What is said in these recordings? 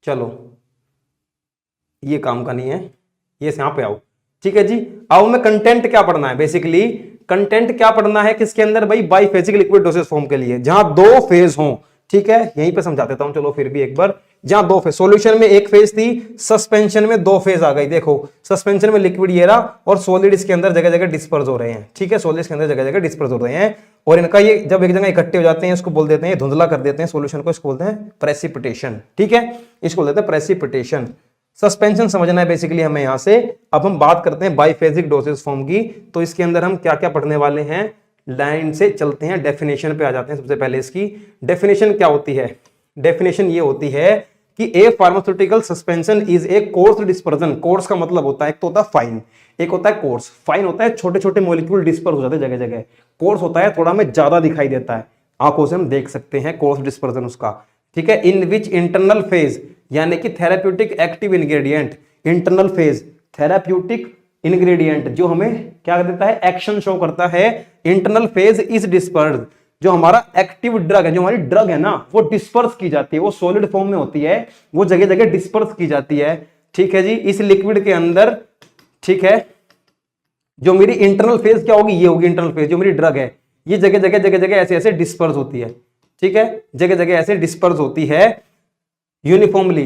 चलो ये काम का नहीं है, ये यहां पे आओ। ठीक है जी, आओ में कंटेंट क्या पढ़ना है, बेसिकली कंटेंट क्या पढ़ना है किसके अंदर भाई, बाईफेजिक लिक्विड डोसेज फॉर्म के लिए, जहां दो फेज हों। ठीक है, यहीं पे समझा देता हूं चलो फिर भी एक बार। जहां दो फेज, सॉल्यूशन में एक फेज थी, सस्पेंशन में दो फेज आ गई। देखो सस्पेंशन में लिक्विड ये रहा और सॉलिड इसके अंदर जगह जगह डिस्पर्स हो रहे हैं। ठीक है, सॉलिड के अंदर जगह जगह डिस्पर्स हो रहे हैं और इनका ये जब एक जगह इकट्ठे हो जाते हैं इसको बोल देते हैं, धुंधला कर देते हैं सॉल्यूशन को, इसको बोलते हैं प्रेसिपिटेशन। ठीक है, इसको बोलते हैं प्रेसिपिटेशन। सस्पेंशन समझना है बेसिकली हमें यहां से। अब हम बात करते हैं बाईफेजिक डोसेज फॉर्म की, तो इसके अंदर हम क्या क्या पढ़ने वाले हैं, लाइन से चलते हैं, डेफिनेशन पे आ जाते हैं। सबसे पहले इसकी डेफिनेशन क्या होती है, डेफिनेशन ये होती है कि a pharmaceutical suspension is a coarse dispersion. Coarse का मतलब होता है एक तो होता है फाइन, एक होता है कोर्स। फाइन होता है छोटे छोटे मॉलिक्यूल डिस्पर्स हो जाते हैं जगह जगह, कोर्स होता है थोड़ा में ज्यादा दिखाई देता है, आंखों से हम देख सकते हैं कोर्स डिस्पर्जन उसका। ठीक है, इन विच इंटरनल फेज यानी कि therapeutic active ingredient, internal phase therapeutic ingredient जो हमें क्या देता है, एक्शन शो करता है। इंटरनल फेज इज डिस्पर्स, जो हमारा एक्टिव ड्रग है, जो हमारी ड्रग है ना वो डिस्पर्स की जाती है, वो सॉलिड फॉर्म में होती है, वो जगह जगह डिस्पर्स की जाती है। ठीक है जी, इस लिक्विड के अंदर। ठीक है, जो मेरी इंटरनल फेज क्या होगी, ये होगी इंटरनल फेज, जो मेरी ड्रग है ये जगह जगह जगह जगह ऐसे ऐसे डिस्पर्स होती है। ठीक है, जगह जगह ऐसे डिस्पर्स होती है यूनिफॉर्मली,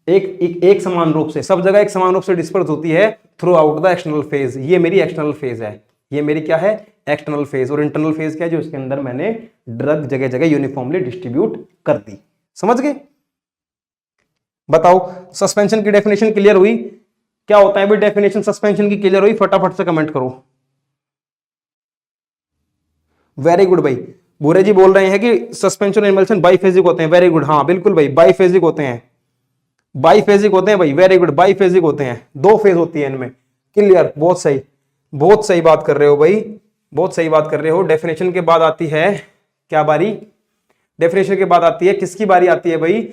एक समान रूप से, सब जगह एक समान रूप से डिस्पर्स होती है through out the external phase. ये मेरी एक्सटर्नल फेज है, ये मेरी क्या है, एक्सटर्नल फेज। और इंटरनल फेज क्या है, जो इसके अंदर मैंने ड्रग जगह जगह यूनिफॉर्मली डिस्ट्रीब्यूट कर दी। समझ गए? बताओ सस्पेंशन की डेफिनेशन क्लियर हुई? क्या होता है भाई डेफिनेशन सस्पेंशन की, क्लियर हुई? फटाफट से कमेंट करो। वेरी गुड भाई, भूरे जी बोल रहे हैं कि सस्पेंशन और इमल्शन बाईफेजिक होते हैं। वेरी गुड, हाँ बिल्कुल भाई बाईफेजिक होते हैं, बाईफेजिक होते हैं भाई, वेरी गुड, बाईफेजिक होते हैं, दो फेज होती है इनमें। क्लियर, बहुत सही, बहुत सही बात कर रहे हो भाई, बहुत सही बात कर रहे हो। डेफिनेशन के बाद आती है क्या बारी, डेफिनेशन के बाद आती है किसकी बारी आती है भाई?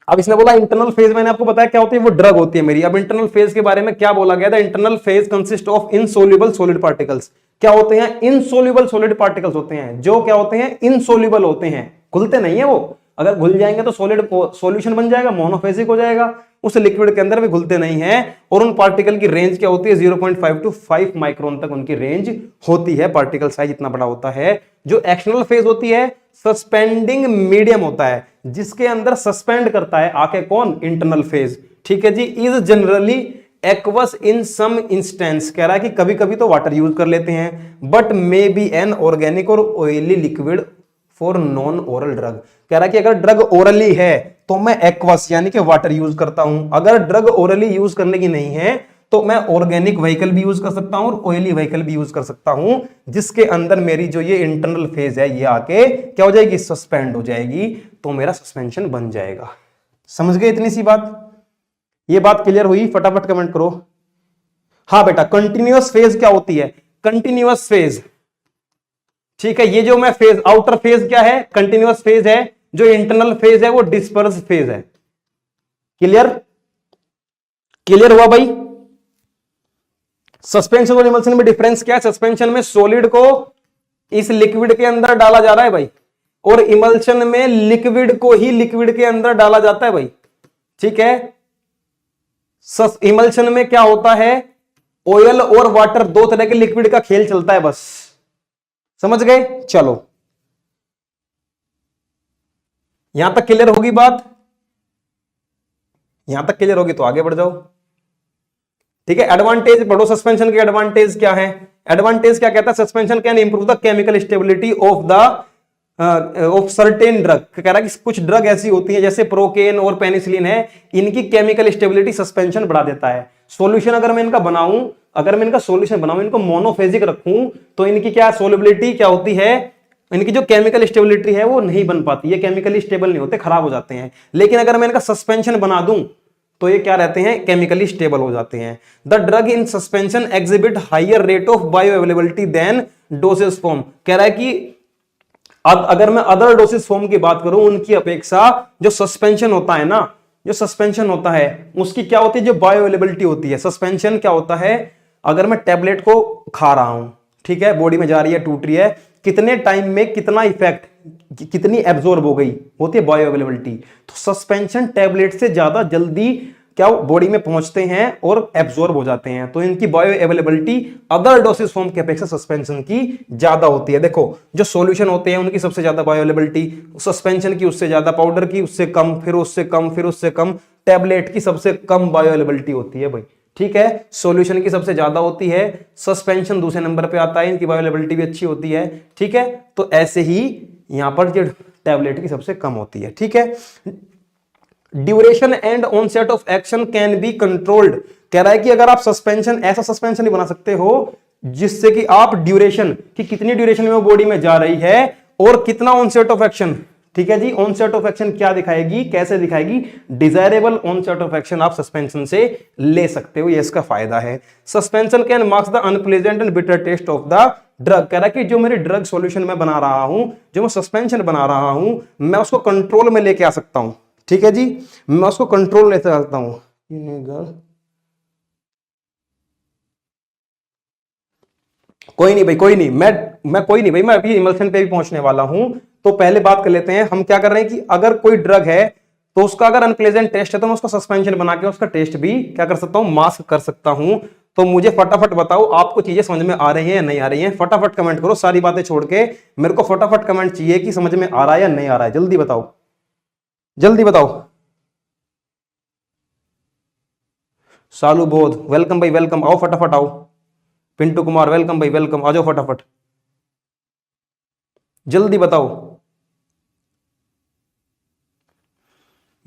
अब इसने बोला इंटरनल फेज, मैंने आपको बताया क्या होती है, वो ड्रग होती है मेरी। अब इंटरनल फेज के बारे में क्या बोला गया था? Internal phase consist of insoluble solid particles. क्या होते हैं? इनसोल्यूबल सॉलिड पार्टिकल्स होते हैं, जो क्या होते हैं, इनसोल्यूबल होते हैं, घुलते नहीं है वो। अगर घुल जाएंगे तो सॉलिड सॉल्यूशन बन जाएगा, मोनोफेजिक हो जाएगा, उस लिक्विड के अंदर भी घुलते नहीं है। और उन पार्टिकल की रेंज क्या होती है? 0.5 to 5 माइक्रोन तक उनकी रेंज होती है, पार्टिकल साइज इतना बड़ा होता है। जो एक्सटर्नल फेज होती है सस्पेंडिंग मीडियम होता है, जिसके अंदर सस्पेंड करता है आके कौन? Internal phase. ठीक है जी, is generally aqueous in some instance, कह रहा है कि कभी कभी तो वाटर यूज कर लेते हैं, but may be an organic और oily liquid for non oral drug. कह रहा है कि अगर ड्रग ओरली है तो मैं एक्वस यानी कि वाटर यूज करता हूं, अगर ड्रग ओरली यूज करने की नहीं है तो मैं ऑर्गेनिक व्हीकल भी यूज कर सकता हूं और ऑयली व्हीकल भी यूज कर सकता हूं, जिसके अंदर मेरी जो ये इंटरनल फेज है ये आके क्या हो जाएगी? सस्पेंड हो जाएगी, तो मेरा सस्पेंशन बन जाएगा। समझ गए इतनी सी बात? ये बात क्लियर हुई? फटाफट कमेंट करो। हाँ बेटा, कंटिन्यूअस फेज क्या होती है? कंटिन्यूअस फेज, ठीक है, ये जो मैं फेज, आउटर फेज क्या है? कंटिन्यूअस फेज है। जो इंटरनल फेज है वो डिस्पर्स फेज है। क्लियर? क्लियर हुआ भाई? सस्पेंशन और इमल्शन में डिफरेंस क्या है? सस्पेंशन में सॉलिड को इस लिक्विड के अंदर डाला जा रहा है भाई, और इमल्शन में लिक्विड को ही लिक्विड के अंदर डाला जाता है भाई। ठीक है, इमल्शन में क्या होता है? ऑयल और वाटर, दो तरह के लिक्विड का खेल चलता है बस। समझ गए? चलो यहां तक क्लियर होगी बात? यहां तक क्लियर होगी तो आगे बढ़ जाओ। ठीक है, एडवांटेज पढ़ो। सस्पेंशन के एडवांटेज क्या है? एडवांटेज क्या कहता है? Suspension can improve the chemical stability of the of certain drug. कह रहा है कि कुछ ड्रग ऐसी होती है जैसे प्रोकेन और पेनिसिलिन है, इनकी केमिकल स्टेबिलिटी सस्पेंशन बढ़ा देता है। सॉल्यूशन अगर मैं इनका बनाऊं, अगर मैं इनका सॉल्यूशन बनाऊं, इनको मोनोफेजिक रखूं, तो इनकी क्या सोलिबिलिटी क्या होती है? इनकी जो केमिकल स्टेबिलिटी है वो नहीं बन पाती, ये केमिकली स्टेबल नहीं होते, खराब हो जाते हैं। लेकिन अगर मैं इनका सस्पेंशन बना दूं तो ये क्या रहते हैं? केमिकली स्टेबल हो जाते हैं। The drug in suspension exhibit higher rate of bioavailability than dosage form. कह रहा है कि अगर मैं अदर डोसेज फॉर्म की बात करूं, उनकी अपेक्षा जो सस्पेंशन होता है ना, जो सस्पेंशन होता है उसकी क्या होती है? जो बायो अवेलेबिलिटी होती है। सस्पेंशन क्या होता है? अगर मैं टेबलेट को खा रहा हूं, ठीक है, बॉडी में जा रही है, टूट रही है, कितने टाइम में कितना इफेक्ट, कितनी एब्जॉर्ब हो गई, होती है बायो अवेलेबिलिटी। तो सस्पेंशन टैबलेट से ज्यादा जल्दी क्या बॉडी में पहुंचते हैं और एब्जॉर्ब हो जाते हैं, तो इनकी bio availability other dosage form की अपेक्षा सस्पेंशन की ज्यादा होती है। देखो जो सॉल्यूशन होते हैं उनकी सबसे ज्यादा बायो अवेलेबिलिटी, सस्पेंशन की उससे ज्यादा, पाउडर की उससे कम, फिर उससे कम, फिर उससे कम, टैबलेट की सबसे कम बायो अवेलेबिलिटी होती है भाई। ठीक है, सॉल्यूशन की सबसे ज्यादा होती है, सस्पेंशन दूसरे नंबर पे आता है, इनकी बायो अवेलेबिलिटी भी अच्छी होती है। ठीक है, तो ऐसे ही यहां पर जो टैबलेट की सबसे कम होती है। ठीक है, duration and onset of action can be controlled, कह रहा है कि अगर आप सस्पेंशन, ऐसा सस्पेंशन ही बना सकते हो जिससे कि आप ड्यूरेशन कि कितनी ड्यूरेशन में वो बॉडी में जा रही है और कितना ऑनसेट ऑफ एक्शन। ठीक है जी, ऑनसेट ऑफ एक्शन क्या दिखाएगी, कैसे दिखाएगी, डिजायरेबल ऑनसेट ऑफ एक्शन आप सस्पेंशन से ले सकते हो, ये इसका फायदा है। Suspension can marks the unpleasant and bitter taste of the drug, कह रहा है कि जो मेरे ड्रग सॉल्यूशन में बना रहा हूं, जो मैं सस्पेंशन बना रहा हूं, मैं उसको कंट्रोल में लेके आ सकता हूं। ठीक है जी, मैं उसको कंट्रोल ले सकता हूं। कोई नहीं भाई, कोई नहीं, मैं कोई नहीं भाई, मैं अभी इमल्शन पे भी पहुंचने वाला हूं। तो पहले बात कर लेते हैं, हम क्या कर रहे हैं कि अगर कोई ड्रग है तो उसका अगर अनप्लेजेंट टेस्ट है तो मैं उसका सस्पेंशन बना के उसका टेस्ट भी क्या कर सकता हूं, मास्क कर सकता हूं। तो मुझे फटाफट बताओ आपको चीजें समझ में आ रही हैं या नहीं आ रही हैं, फटाफट कमेंट करो, सारी बातें छोड़ के मेरे को फटाफट कमेंट चाहिए कि समझ में आ रहा है या नहीं आ रहा है, जल्दी बताओ, जल्दी बताओ। सालू बोध वेलकम भाई, वेलकम, आओ फटाफट आओ। पिंटू कुमार वेलकम भाई, वेलकम, आ जाओ फटाफट, जल्दी बताओ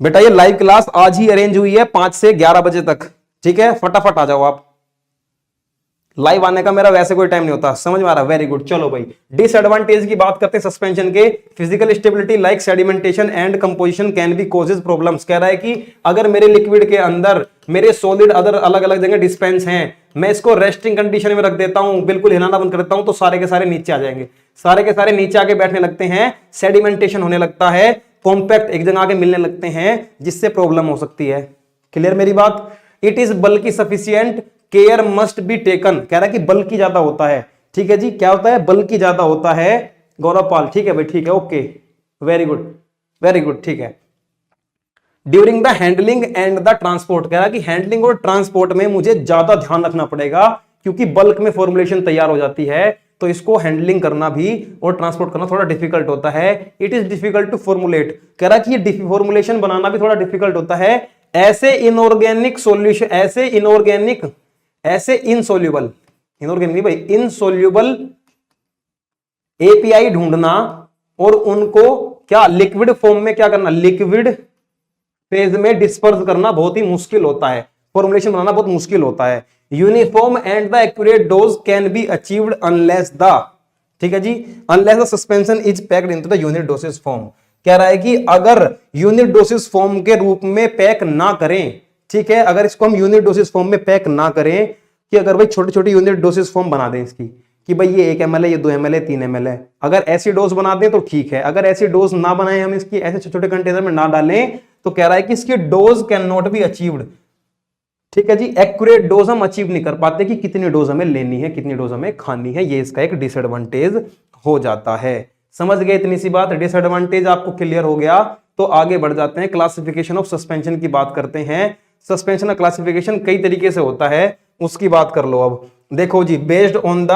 बेटा। ये लाइव क्लास आज ही अरेंज हुई है 5 से 11 बजे तक। ठीक है, फटाफट आ जाओ आप, लाइव आने का मेरा वैसे कोई टाइम नहीं होता, समझ में आ रहा है, वेरी गुड। चलो भाई, डिसएडवांटेज की बात करते हैं सस्पेंशन के। Physical stability like sedimentation and composition can be causes problems, कह रहा है कि अगर मेरे लिक्विड के अंदर मेरे सॉलिड अदर अलग अलग जगह डिस्पेंस हैं, मैं इसको रेस्टिंग कंडीशन में रख देता हूं, बिल्कुल हिलाना बंद कर देता हूं, तो सारे के सारे नीचे आ जाएंगे, सारे के सारे नीचे आके बैठने लगते हैं, सेडिमेंटेशन होने लगता है, कॉम्पैक्ट एक जगह आके मिलने लगते हैं, जिससे प्रॉब्लम हो सकती है। क्लियर मेरी बात? इट इज बल्कि sufficient care must be taken, कह रहा है कि बल्कि ज्यादा होता है। ठीक है जी, क्या होता है, बल्कि ज्यादा होता है। गौरव पाल, ठीक है भाई, ठीक है, okay, very good, very good, ठीक है। During the handling and the transport, कह रहा है कि हैंडलिंग और ट्रांसपोर्ट में मुझे ज्यादा ध्यान रखना पड़ेगा, क्योंकि बल्क में फॉर्मुलेशन तैयार हो जाती है, तो इसको हैंडलिंग करना भी और ट्रांसपोर्ट करना थोड़ा डिफिकल्ट होता है। It is difficult to formulate, कह रहा है कि ये फॉर्मुलेशन बनाना भी थोड़ा डिफिकल्ट होता है। ऐसे इनऑर्गेनिक सॉल्यूशन, ऐसे इनसोल्यूबल, इनऑर्गेनिक भाई, इनसोल्यूबल एपीआई ढूंढना और उनको क्या लिक्विड फॉर्म में क्या करना, लिक्विड फेज में डिस्पर्स करना बहुत ही मुश्किल होता है, फॉर्मुलेशन बनाना बहुत मुश्किल होता है। Uniform and the accurate dose can be achieved unless the, ठीक है जी, unless the suspension is packed into the unit dosage form, कह रहा है कि अगर यूनिट डोसेज फॉर्म के रूप में पैक ना करें, ठीक है, अगर इसको हम यूनिट डोसेज फॉर्म में पैक ना करें, कि अगर भाई छोटे छोटे यूनिट डोसेज फॉर्म बना दें इसकी, कि भाई ये 1 ml है, ये 2 ml है, 3 ml है, अगर ऐसी डोज बना दें तो ठीक है। अगर ऐसी डोज ना बनाए, हम इसकी ऐसे छोटे छोटे कंटेनर में ना डालें, तो कह रहा है कि इसकी dose can not be achieved, ठीक है जी, एक्यूरेट डोज हम अचीव नहीं कर पाते कि कितनी डोज हमें लेनी है, कितनी डोज हमें खानी है, ये इसका एक डिसएडवांटेज हो जाता है। समझ गए इतनी सी बात, डिसएडवांटेज आपको क्लियर हो गया, तो आगे बढ़ जाते हैं, क्लासिफिकेशन ऑफ सस्पेंशन की बात करते हैं। सस्पेंशन का क्लासिफिकेशन कई तरीके से होता है, उसकी बात कर लो। अब देखो जी, based on the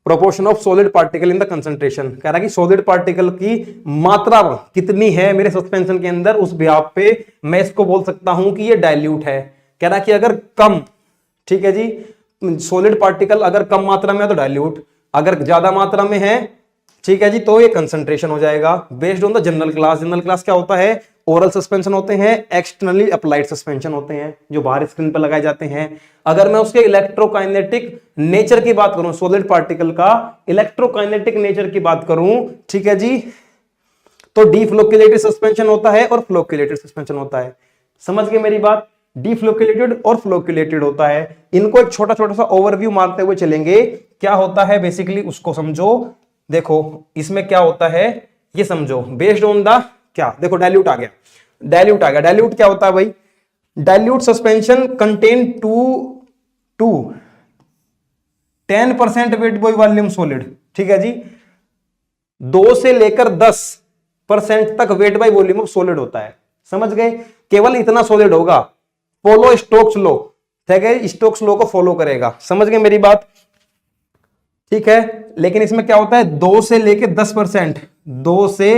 proportion of solid particle in the concentration, कह रहा है कि सॉलिड पार्टिकल की मात्रा कितनी है मेरे सस्पेंशन के अंदर, उस ब्याप पे मैं इसको बोल सकता हूं कि ये डाइल्यूट है। कह रहा है कि अगर कम, ठीक है जी, सॉलिड पार्टिकल अगर कम मात्रा में है तो डाइल्यूट, अगर ज्यादा मात्रा में है, ठीक है जी, तो ये कंसंट्रेशन हो जाएगा। Based on the general class, general class क्या होता है, ओरल सस्पेंशन होते हैं, एक्सटर्नली अप्लाइड सस्पेंशन होते हैं, जो बाहर स्क्रीन पर लगाए जाते हैं। अगर मैं उसके इलेक्ट्रोकाइनेटिक नेचर की बात करूं, सॉलिड पार्टिकल का इलेक्ट्रोकाइनेटिक नेचर की बात करूं, ठीक है जी, तो डीफ्लोक्यूलेटेड सस्पेंशन होता है और फ्लोक्यूलेटेड सस्पेंशन होता है। समझ गए मेरी बात, डीफ्लोक्यूलेटेड और फ्लोक्यूलेटेड होता है। इनको एक छोटा छोटा सा ओवरव्यू मारते हुए चलेंगे, क्या होता है बेसिकली उसको समझो। देखो इसमें क्या होता है ये समझो, बेस्ड ऑन द क्या, देखो डाइल्यूट आ गया, डाइल्यूट आ गया। डाइल्यूट क्या होता है भाई, dilute suspension contain 10% weight by volume solid, ठीक है जी, 2 से लेकर 10% तक wait by volume of solid होता है। समझ गए? केवल इतना सॉलिड होगा। फॉलो स्टोक्स लॉ, ठीक है, स्टोक्स लॉ को फॉलो करेगा। समझ गए मेरी बात? ठीक है, लेकिन इसमें क्या होता है, 2 से लेके 10%, 2 से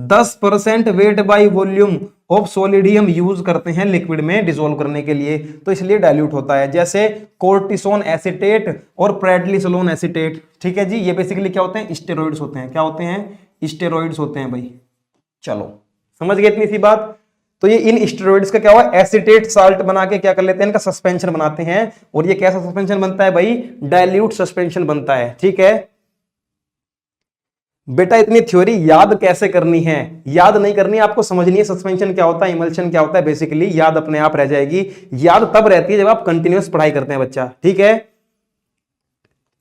10% weight by volume of solid ही हम यूज करते हैं लिक्विड में डिसॉल्व करने के लिए, तो इसलिए डाइल्यूट होता है। जैसे कोर्टिसोन एसीटेट और प्रेडनिसोलोन एसीटेट। ठीक है जी, ये बेसिकली क्या होते हैं, स्टेरॉइड्स होते हैं। क्या होते हैं? स्टेरॉइड्स होते हैं भाई। चलो समझ गए इतनी सी बात। तो ये इन स्टेरॉइड्स का क्या हुआ, एसीटेट साल्ट बना के क्या कर लेते हैं, इनका सस्पेंशन बनाते हैं। और ये कैसा सस्पेंशन बनता है भाई, डाइल्यूट सस्पेंशन बनता है। ठीक है बेटा, इतनी थ्योरी याद कैसे करनी है? याद नहीं करनी, आपको समझनी है सस्पेंशन क्या होता है, इमल्शन क्या होता है। बेसिकली याद अपने आप रह जाएगी। याद तब रहती है जब आप कंटिन्यूअस पढ़ाई करते हैं बच्चा। ठीक है,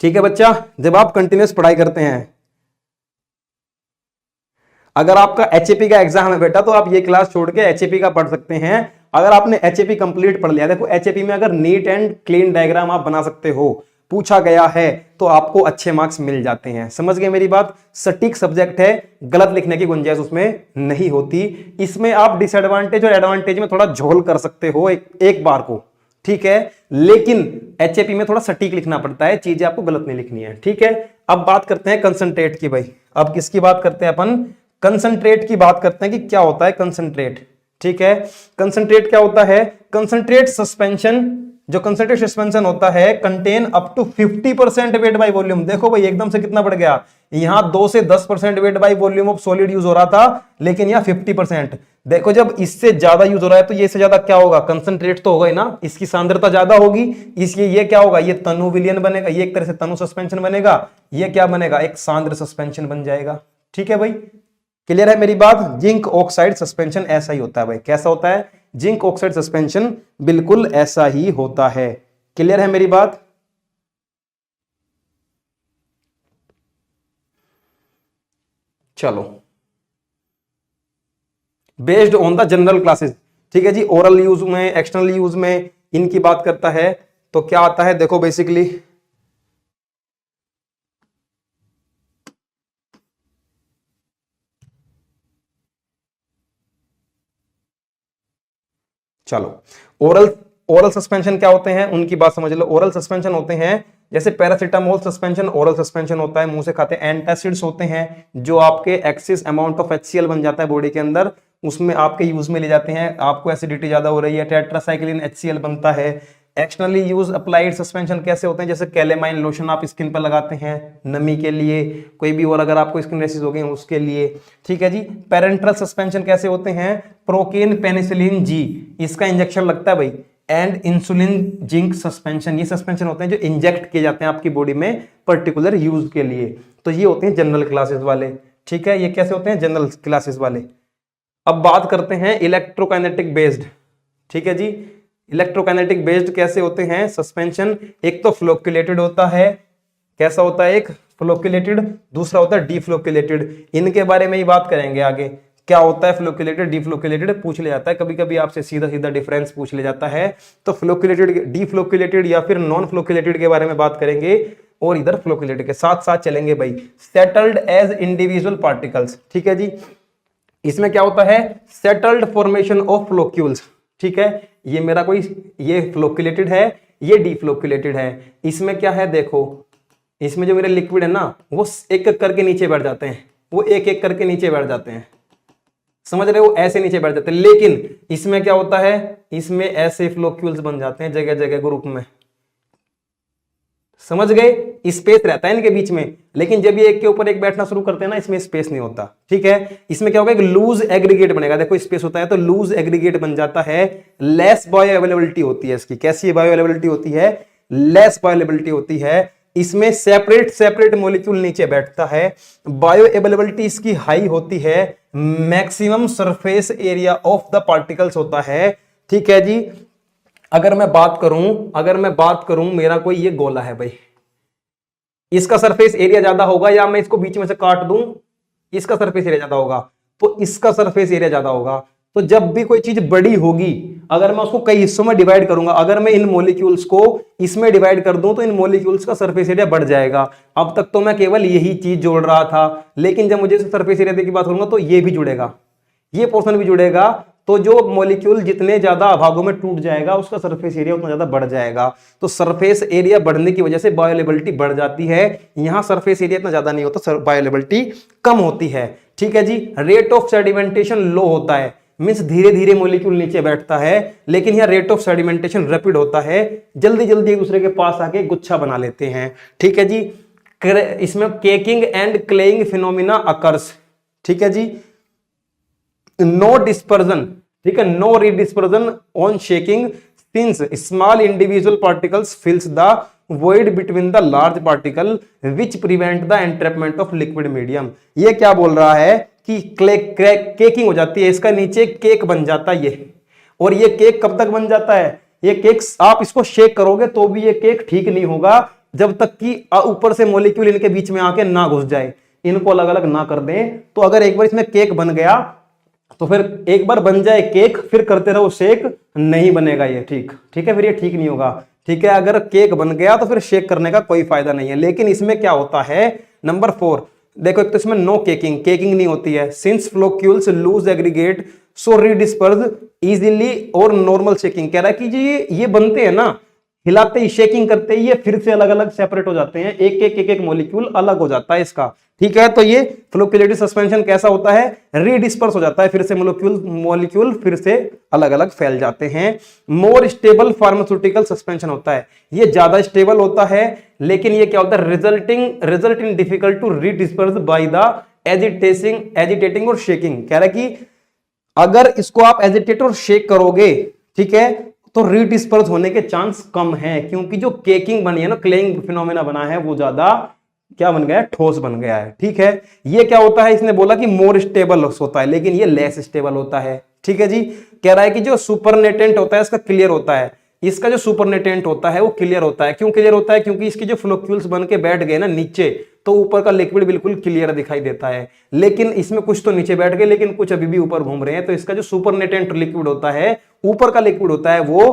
ठीक है बच्चा, जब आप कंटिन्यूअस पढ़ाई करते हैं। अगर आपका एचएपी का एग्जाम है बेटा, तो आप ये क्लास छोड़ के एचएपी का पढ़ सकते हैं। अगर आपने एचएपी कंप्लीट पढ़ लिया, देखो एचएपी में अगर नीट एंड क्लीन डायग्राम आप बना सकते हो, पूछा गया है, तो आपको अच्छे मार्क्स मिल जाते हैं। समझ गए मेरी बात? सटीक सब्जेक्ट है, गलत लिखने की गुंजाइश उसमें नहीं होती। इसमें आप डिसएडवांटेज और एडवांटेज में थोड़ा झोल कर सकते हो एक बार को। ठीक है, लेकिन एचएपी में थोड़ा सटीक लिखना पड़ता है, चीजें आपको गलत नहीं लिखनी है। ठीक है, अब बात करते हैं कंसंट्रेट की भाई। अब किसकी बात करते हैं अपन? कंसंट्रेट की बात करते हैं कि क्या होता है कंसंट्रेट। ठीक है, कंसंट्रेट क्या होता है? कंसंट्रेट सस्पेंशन, जो कंसंट्रेट सस्पेंशन होता है, contain up to 50% weight by volume. देखो भाई एकदम से कितना बढ़ गया, यहां 2 से 10% weight by volume of solid use हो रहा था, लेकिन यहां 50%। देखो जब इससे ज्यादा यूज हो रहा है तो ये से ज्यादा क्या होगा, कंसंट्रेट तो होगा ही ना, इसकी सांद्रता ज्यादा होगी, इसलिए ये क्या होगा, ये तनु विलयन बनेगा, ये एक तरह से तनु सस्पेंशन बनेगा, ये क्या बनेगा, एक सांद्र सस्पेंशन बन जाएगा। ठीक है भाई, क्लियर है मेरी बात? जिंक ऑक्साइड सस्पेंशन ऐसा ही होता है भाई। कैसा होता है? जिंक ऑक्साइड सस्पेंशन बिल्कुल ऐसा ही होता है। क्लियर है मेरी बात? चलो, based on the general classes. ठीक है जी, ओरल यूज में, एक्सटर्नल यूज में इनकी बात करता है, तो क्या आता है देखो बेसिकली, चलो ओरल ओरल सस्पेंशन क्या होते हैं उनकी बात समझ लो। ओरल सस्पेंशन होते हैं जैसे पैरासीटामोल सस्पेंशन ओरल सस्पेंशन होता है, मुंह से खाते हैं। एंटासिड्स होते हैं जो आपके एक्सिस अमाउंट ऑफ HCl बन जाता है बॉडी के अंदर, उसमें आपके यूज में ले जाते हैं। आपको एसिडिटी ज्यादा हो रही है, टेट्रासाइक्लिन HCl बनता है। एक्सटर्नली यूज अप्लाइड सस्पेंशन कैसे होते हैं, जैसे कैलेमाइन लोशन आप स्किन पर लगाते हैं नमी के लिए, कोई भी और अगर आपको स्किन रेसिस हो गए उसके लिए। ठीक है जी, पेरेंट्रल सस्पेंशन कैसे होते हैं, प्रोकेन पेनिसिलिन जी, इसका इंजेक्शन लगता है भाई। एंड इंसुलिन जिंक सस्पेंशन, ये सस्पेंशन होते हैं जो इंजेक्ट किए जाते हैं आपकी बॉडी में पर्टिकुलर यूज के लिए। तो ये होते हैं जनरल क्लासेस वाले। ठीक है, ये कैसे होते हैं, जनरल क्लासेस वाले। अब बात करते हैं इलेक्ट्रोकाइनेटिक बेस्ड। ठीक है जी, इलेक्ट्रोकाइनेटिक बेस्ड कैसे होते हैं सस्पेंशन? एक तो फ्लोक्युलेटेड होता है, कैसा होता है, एक फ्लोक्युलेटेड, दूसरा होता है डीफ्लोक्युलेटेड। इनके बारे में ही बात करेंगे आगे, क्या होता है फ्लोक्युलेटेड डीफ्लोक्युलेटेड, पूछ ले जाता है कभी कभी आपसे, सीधा सीधा डिफरेंस पूछ ले जाता है। तो फ्लोक्युलेटेड, डीफ्लोक्युलेटेड या फिर नॉन फ्लोक्युलेटेड के बारे में बात करेंगे, और इधर फ्लोक्युलेटेड के साथ साथ चलेंगे भाई। Settled as individual particles. ठीक है जी, इसमें क्या होता है, सेटल्ड फॉर्मेशन ऑफ फ्लोक्यूल्स। ठीक है, ये मेरा कोई, ये फ्लोक्युलेटेड है, ये डीफ्लोक्युलेटेड है। इसमें क्या है देखो, इसमें जो मेरे लिक्विड है ना, वो एक एक करके नीचे बैठ जाते हैं, वो एक एक करके नीचे बैठ जाते हैं, समझ रहे हो, ऐसे नीचे बैठ जाते हैं। लेकिन इसमें क्या होता है, इसमें ऐसे फ्लोक्यूल्स बन जाते हैं जगह जगह ग्रुप में, समझ गए, स्पेस रहता है इनके बीच में। लेकिन जब ये एक के ऊपर एक बैठना शुरू करते हैं ना, इसमें स्पेस नहीं होता। ठीक है, इसमें क्या होगा, एक लूज एग्रीगेट बनेगा, देखो स्पेस होता है तो लूज एग्रीगेट बन जाता है। लेस बायो अवेलेबिलिटी होती है इसकी, कैसी बायो अवेलेबिलिटी होती है, लेस बायो अवेलेबिलिटी होती है। इसमें सेपरेट सेपरेट मॉलिक्यूल नीचे बैठता है। बायो अवेलेबिलिटी इसकी हाई होती है। Maximum surface area of the particles होता है। ठीक है जी, अगर मैं बात करूं मेरा कोई ये गोला है भाई, इसका सरफेस एरिया ज्यादा होगा, या मैं इसको बीच में से काट दूं, इसका सरफेस एरिया ज्यादा होगा, तो इसका सरफेस एरिया ज्यादा होगा। तो जब भी कोई चीज बड़ी होगी, अगर मैं उसको कई हिस्सों में डिवाइड करूंगा, अगर मैं इन मॉलिक्यूल्स को इसमें डिवाइड कर दूं तो इन मॉलिक्यूल्स का सरफेस एरिया बढ़ जाएगा। अब तक तो मैं केवल यही चीज जोड़ रहा था, लेकिन जब मुझे सरफेस एरिया की बात करूंगा तो ये भी जुड़ेगा, ये पोर्शन भी जुड़ेगा। तो जो मॉलिक्यूल जितने ज्यादा भागों में टूट जाएगा उसका सरफेस एरिया उतना ज्यादा बढ़ जाएगा। तो सरफेस एरिया बढ़ने की वजह से बायोअवेलेबिलिटी बढ़ जाती है। यहां सरफेस एरिया इतना ज्यादा नहीं होता, बायोअवेलेबिलिटी कम होती है। ठीक है जी। रेट ऑफ सेडिमेंटेशन लो होता है, मींस धीरे धीरे मॉलिक्यूल नीचे बैठता है, लेकिन यहां रेट ऑफ सेडिमेंटेशन रैपिड होता है, जल्दी जल्दी एक दूसरे के पास आके गुच्छा बना लेते हैं। ठीक है जी। इसमें caking and claying phenomena occurs. ठीक है जी। नो डिस्पर्जन, ठीक है, no redispersion on shaking since small individual particles fills the void between the large particle which prevent the entrapment of liquid medium। ये क्या बोल रहा है कि केकिंग हो जाती है, इसका नीचे केक बन जाता है ये। और ये केक कब तक बन जाता है? ये केक आप इसको शेक करोगे तो भी ये केक ठीक नहीं होगा जब तक कि ऊपर से मॉलिक्यूल इनके बीच में आके ना घुस जाए, इनको अलग अलग ना कर दें। तो अगर एक बार इसमें केक बन गया तो फिर एक बार बन जाए केक, फिर करते रहो शेक, नहीं बनेगा ये। ठीक है, फिर ये ठीक नहीं होगा। ठीक है, अगर केक बन गया तो फिर शेक करने का कोई फायदा नहीं है। लेकिन इसमें क्या होता है, नंबर 4 देखो, एक तो इसमें नो केकिंग, केकिंग नहीं होती है। सिंस फ्लोक्यूल्स लूज एग्रीगेट सो रीडिस्पर्स इजीली और नॉर्मल शेकिंग। कह रहा है कि जी ये बनते हैं ना, हिलाते ही शेकिंग करते ही ये फिर से अलग अलग सेपरेट हो जाते हैं, एक मॉलिक्यूल अलग हो जाता है इसका। ठीक है, तो ये फ्लोक्यूलेटेड सस्पेंशन कैसा होता है, रीडिस्पर्स हो जाता है, फिर से मॉलिक्यूल फिर से अलग अलग फैल जाते हैं। मोर स्टेबल फार्मास्यूटिकल सस्पेंशन होता है, ये ज्यादा स्टेबल होता है, लेकिन ये क्या होता है, result in difficult to redisperse by the agitating और शेकिंग। कह रहा है कि अगर इसको आप एजिटेट और शेक करोगे, ठीक है, तो रीडिस्पर्स होने के चांस कम है, क्योंकि जो केकिंग बनी है ना, क्लेइंग फिनोमेना बना है, वो ज्यादा क्या बन गया है, ठोस बन गया है। ठीक है, ये क्या होता है, इसने बोला कि मोर स्टेबल होता है, लेकिन ये लेस स्टेबल होता है। ठीक है जी। कह रहा है कि जो सुपरनेटेंट होता है इसका क्लियर होता है, इसका जो सुपरनेटेंट होता है वो क्लियर होता है। क्यों क्लियर होता है? क्योंकि इसकी जो फ्लोक्यूल्स बन के बैठ गए ना नीचे, तो ऊपर का लिक्विड बिल्कुल क्लियर दिखाई देता है। लेकिन इसमें कुछ तो नीचे बैठ गए, लेकिन कुछ अभी भी ऊपर घूम रहे हैं, तो इसका जो सुपरनेटेंट लिक्विड होता है, ऊपर का लिक्विड होता है, वो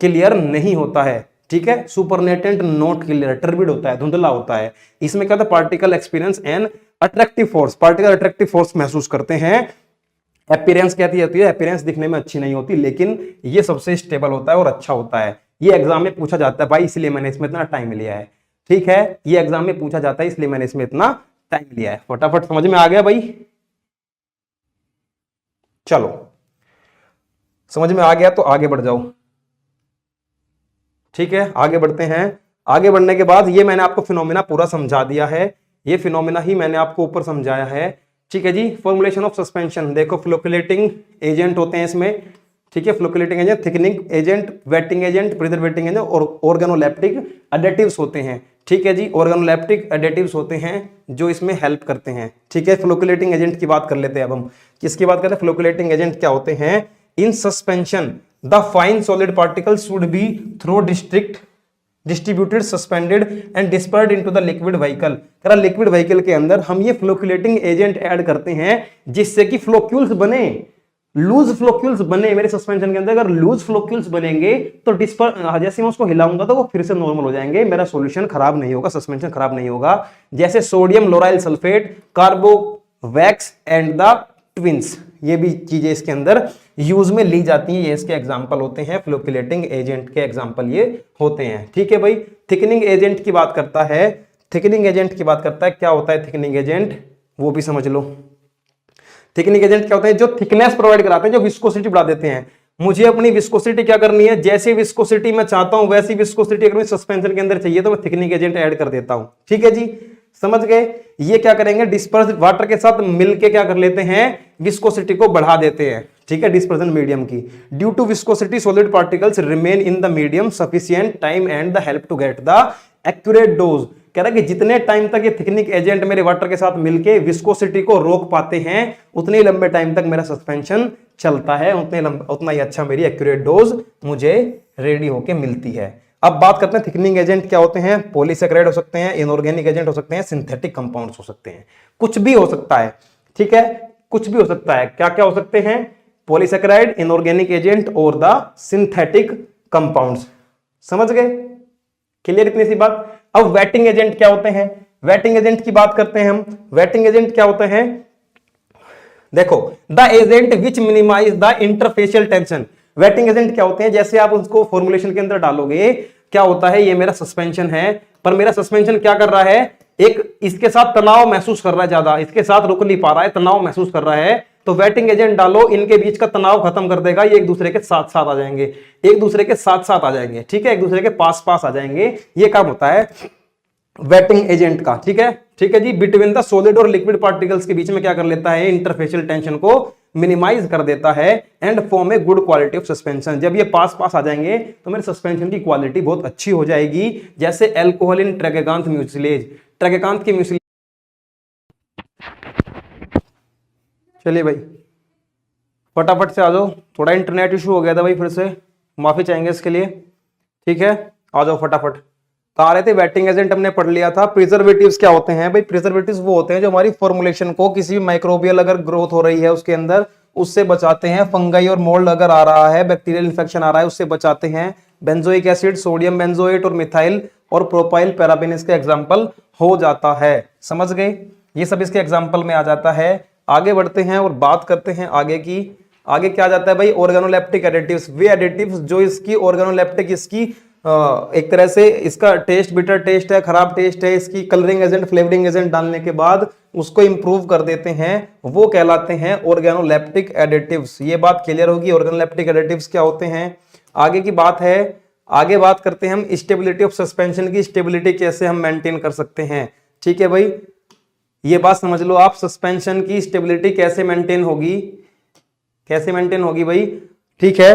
क्लियर नहीं होता है। ठीक है, सुपरनेटेंट नॉट क्लियर, टर्बिड होता है, धुंधला होता है। इसमें क्या होता है, particle experience and attractive force, particle attractive force महसूस करते हैं। अपीयरेंस कहती जाती है, अपीयरेंस दिखने में अच्छी नहीं होती, लेकिन ये सबसे स्टेबल होता है और अच्छा होता है। ये एग्जाम में पूछा जाता है भाई, इसलिए मैंने इसमें इतना टाइम लिया है। ठीक है, ये एग्जाम में पूछा जाता है, इसलिए मैंने इसमें इतना टाइम लिया है। फटाफट समझ में आ गया भाई? चलो, समझ में आ गया तो आगे बढ़ जाओ। ठीक है, आगे बढ़ते हैं। आगे बढ़ने के बाद ये मैंने आपको फिनोमिना पूरा समझा दिया है, ये फिनोमिना ही मैंने आपको ऊपर समझाया है। ठीक है जी। फॉर्मुलेशन ऑफ सस्पेंशन देखो, फ्लोकुलेटिंग एजेंट होते हैं इसमें। ठीक है, फ्लोकुलेटिंग agent, thickening agent, waiting agent, प्रिजर्वेटिंग agent और ऑर्गेनोलेप्टिक एडेटिव्स होते हैं। ठीक है जी, ऑर्गेनोलेप्टिक एडेटिव्स होते हैं जो इसमें हेल्प करते हैं। ठीक है, फ्लोकुलेटिंग एजेंट की बात कर लेते हैं अब हम। किसकी बात करते हैं? फ्लोकुलेटिंग एजेंट क्या होते हैं? In suspension the fine solid particles should be through distributed suspended and dispersed into the liquid vehicle. कह रहा लिक्विड व्हीकल के अंदर हम ये फ्लोकुलेटिंग एजेंट ऐड करते हैं जिससे कि फ्लोक्यूल्स बने, लूज फ्लोक्यूल्स बने। मेरे सस्पेंशन के अंदर अगर लूज फ्लोक्यूल्स बनेंगे तो जैसे मैं उसको हिलाऊंगा तो वो फिर से नॉर्मल हो जाएंगे, मेरा सॉल्यूशन खराब नहीं होगा, सस्पेंशन खराब नहीं होगा। जैसे sodium लोराइल sulphate, Corbevax and the twins, ये भी चीजें इसके अंदर यूज में ली जाती हैं। ये इसके एग्जांपल होते हैं, फ्लोकुलेटिंग एजेंट के एग्जांपल ये होते हैं। ठीक है भाई। थिकनिंग एजेंट की बात करता है, थिकनिंग एजेंट की बात करता है। क्या होता है थिकनिंग एजेंट, वो भी समझ लो। थिकनिंग एजेंट क्या होता है? जो थिकनेस प्रोवाइड कराते हैं, जो विस्कोसिटी बढ़ा देते हैं। मुझे अपनी विस्कोसिटी क्या करनी है, जैसी विस्कोसिटी मैं चाहता हूं वैसी विस्कोसिटी अगर सस्पेंशन के अंदर चाहिए तो मैं थिकनिंग एजेंट ऐड कर देता हूं। ठीक है जी, समझ गए? ये क्या करेंगे, डिस्पर्स वाटर के साथ मिलके क्या कर लेते हैं, विस्कोसिटी को बढ़ा देते हैं। ठीक है, डिस्पर्सन मीडियम की। Due to viscosity solid particles remain in the medium sufficient time and the help to get the accurate dose. कह रहा है कि जितने टाइम तक ये थिकनिंग एजेंट मेरे वाटर के साथ मिलके विस्कोसिटी को रोक पाते हैं, उतने ही लंबे टाइम तक मेरा सस्पेंशन चलता है, उतना ही अच्छा मेरी एक्यूरेट डोज मुझे रेडी होके मिलती है। अब बात करते हैं थिकनिंग एजेंट क्या होते हैं। पॉलीसेकेराइड हो सकते हैं, इनऑर्गेनिक एजेंट हो सकते हैं, सिंथेटिक कंपाउंड्स हो सकते हैं, कुछ भी हो सकता है। ठीक है, कुछ भी हो सकता है। क्या क्या हो सकते हैं? पॉलीसेकेराइड, इनऑर्गेनिक एजेंट और द सिंथेटिक कंपाउंड्स। समझ गए? क्लियर इतनी सी बात। अब वेटिंग एजेंट क्या होते हैं? वेटिंग एजेंट की बात करते हैं हम। वेटिंग एजेंट क्या होते हैं? देखो, the agent which minimize the interfacial tension. Wetting agent क्या होते हैं? जैसे आप उसको फॉर्मुलेशन के अंदर डालोगे, क्या होता है, ये मेरा सस्पेंशन है, पर मेरा सस्पेंशन क्या कर रहा है, एक इसके साथ तनाव महसूस कर रहा है, ज्यादा इसके साथ रुक नहीं पा रहा है, तनाव महसूस कर रहा है, तो वेटिंग एजेंट डालो, इनके बीच का तनाव खत्म कर देगा, ये एक दूसरे के साथ साथ आ जाएंगे, एक दूसरे के साथ साथ आ जाएंगे, ठीक है, एक दूसरे के पास पास आ जाएंगे। ये काम होता है वेटिंग एजेंट का, ठीक है, ठीक है जी। बिटवीन द सॉलिड और लिक्विड पार्टिकल्स के बीच में क्या कर लेता है, इंटरफेशियल टेंशन को मिनिमाइज कर देता है and form a good quality of suspension. जब ये पास पास आ जाएंगे तो मेरे सस्पेंशन की क्वालिटी बहुत अच्छी हो जाएगी, जैसे एल्कोहल इन ट्रैगेकांथ म्यूसिलेज, ट्रैगेकांथ की म्यूसिलेज। चलिए भाई फटाफट से आ जाओ, थोड़ा इंटरनेट इशू हो गया था भाई, फिर से माफी चाहेंगे इसके लिए, ठीक है, आ जाओ फटाफट। कहा रहे थे वेटिंग एजेंट हमने पढ़ लिया था। प्रिजर्वेटिव्स क्या होते हैं भाई? प्रिजर्वेटिव्स वो होते हैं जो हमारी फॉर्मुलेशन को किसी भी माइक्रोबियल अगर ग्रोथ हो रही है उसके अंदर, उससे बचाते हैं। फंगाई और मोल्ड अगर आ रहा है, बैक्टीरियल इंफेक्शन आ रहा है, उससे बचाते हैं। बेंजोइक एसिड, सोडियम बेंजोएट और मिथाइल और प्रोपाइल पैराबेन इसके एग्जाम्पल हो जाता है। समझ गए? ये सब इसके एग्जाम्पल में आ जाता है। आगे बढ़ते हैं और बात करते हैं आगे की। आगे क्या आ जाता है भाई? ऑर्गेनोलेप्टिक एडिटिव्स, वे एडिटिव्स जो इसकी ऑर्गेनोलेप्टिक, इसकी एक तरह से इसका टेस्ट बिटर टेस्ट है, खराब टेस्ट है, इसकी कलरिंग एजेंट, फ्लेवरिंग एजेंट डालने के बाद उसको इंप्रूव कर देते हैं, वो कहलाते हैं ऑर्गेनोलेप्टिक एडिटिव्स। ये बात क्लियर होगी, ऑर्गेनोलेप्टिक एडिटिव्स क्या होते हैं। आगे की बात है, आगे बात करते हैं हम स्टेबिलिटी ऑफ सस्पेंशन की, स्टेबिलिटी कैसे हम मेंटेन कर सकते हैं, ठीक है भाई। ये बात समझ लो आप, सस्पेंशन की स्टेबिलिटी कैसे मेंटेन होगी, कैसे मेंटेन होगी भाई, ठीक है।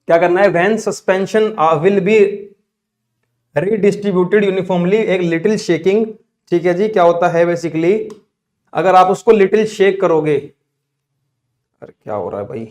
क्या करना है? When suspension will be redistributed uniformly, एक लिटिल शेकिंग, ठीक है जी। क्या होता है बेसिकली, अगर आप उसको लिटिल शेक करोगे, अरे क्या हो रहा है भाई,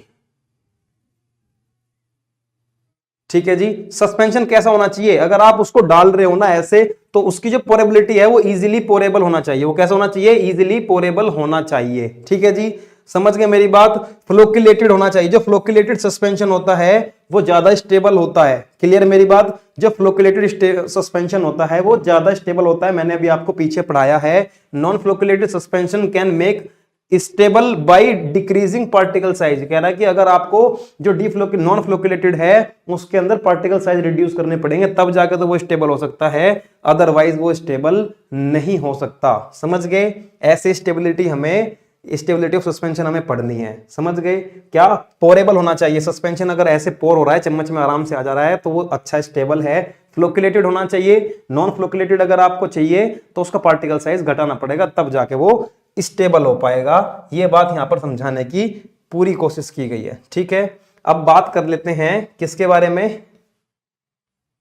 ठीक है जी। सस्पेंशन कैसा होना चाहिए? अगर आप उसको डाल रहे हो ना ऐसे, तो उसकी जो पोरेबिलिटी है वो इजीली पोरेबल होना चाहिए। वो कैसा होना चाहिए? इजीली पोरेबल होना चाहिए, ठीक है जी। समझ गए मेरी बात? फ्लोक्युलेटेड होना चाहिए। जो फ्लोक्युलेटेड सस्पेंशन होता है वो ज्यादा स्टेबल होता है। क्लियर मेरी बात? जो फ्लोक्युलेटेड सस्पेंशन होता है वो ज्यादा स्टेबल होता है। मैंने अभी आपको पीछे पढ़ाया है। Non flocculated suspension can make stable by decreasing particle size. कह रहा है कि अगर आपको जो नॉन फ्लोक्युलेटेड है उसके अंदर पार्टिकल साइज रिड्यूस करने पड़ेंगे, तब जाकर तो वो स्टेबल हो सकता है, अदरवाइज वो स्टेबल नहीं हो सकता। समझ गए? ऐसे स्टेबिलिटी हमें, स्टेबिलिटी ऑफ सस्पेंशन हमें पढ़नी है। समझ गए? क्या पोरेबल होना चाहिए सस्पेंशन। अगर ऐसे पोर हो रहा है, चम्मच में आराम से आ जा रहा है, तो वो अच्छा स्टेबल है। फ्लोक्युलेटेड होना चाहिए। नॉन फ्लोक्युलेटेड अगर आपको चाहिए तो उसका पार्टिकल साइज घटाना पड़ेगा, तब जाके वो स्टेबल हो पाएगा। ये बात यहां पर समझाने की पूरी कोशिश की गई है, ठीक है। अब बात कर लेते हैं किसके बारे में,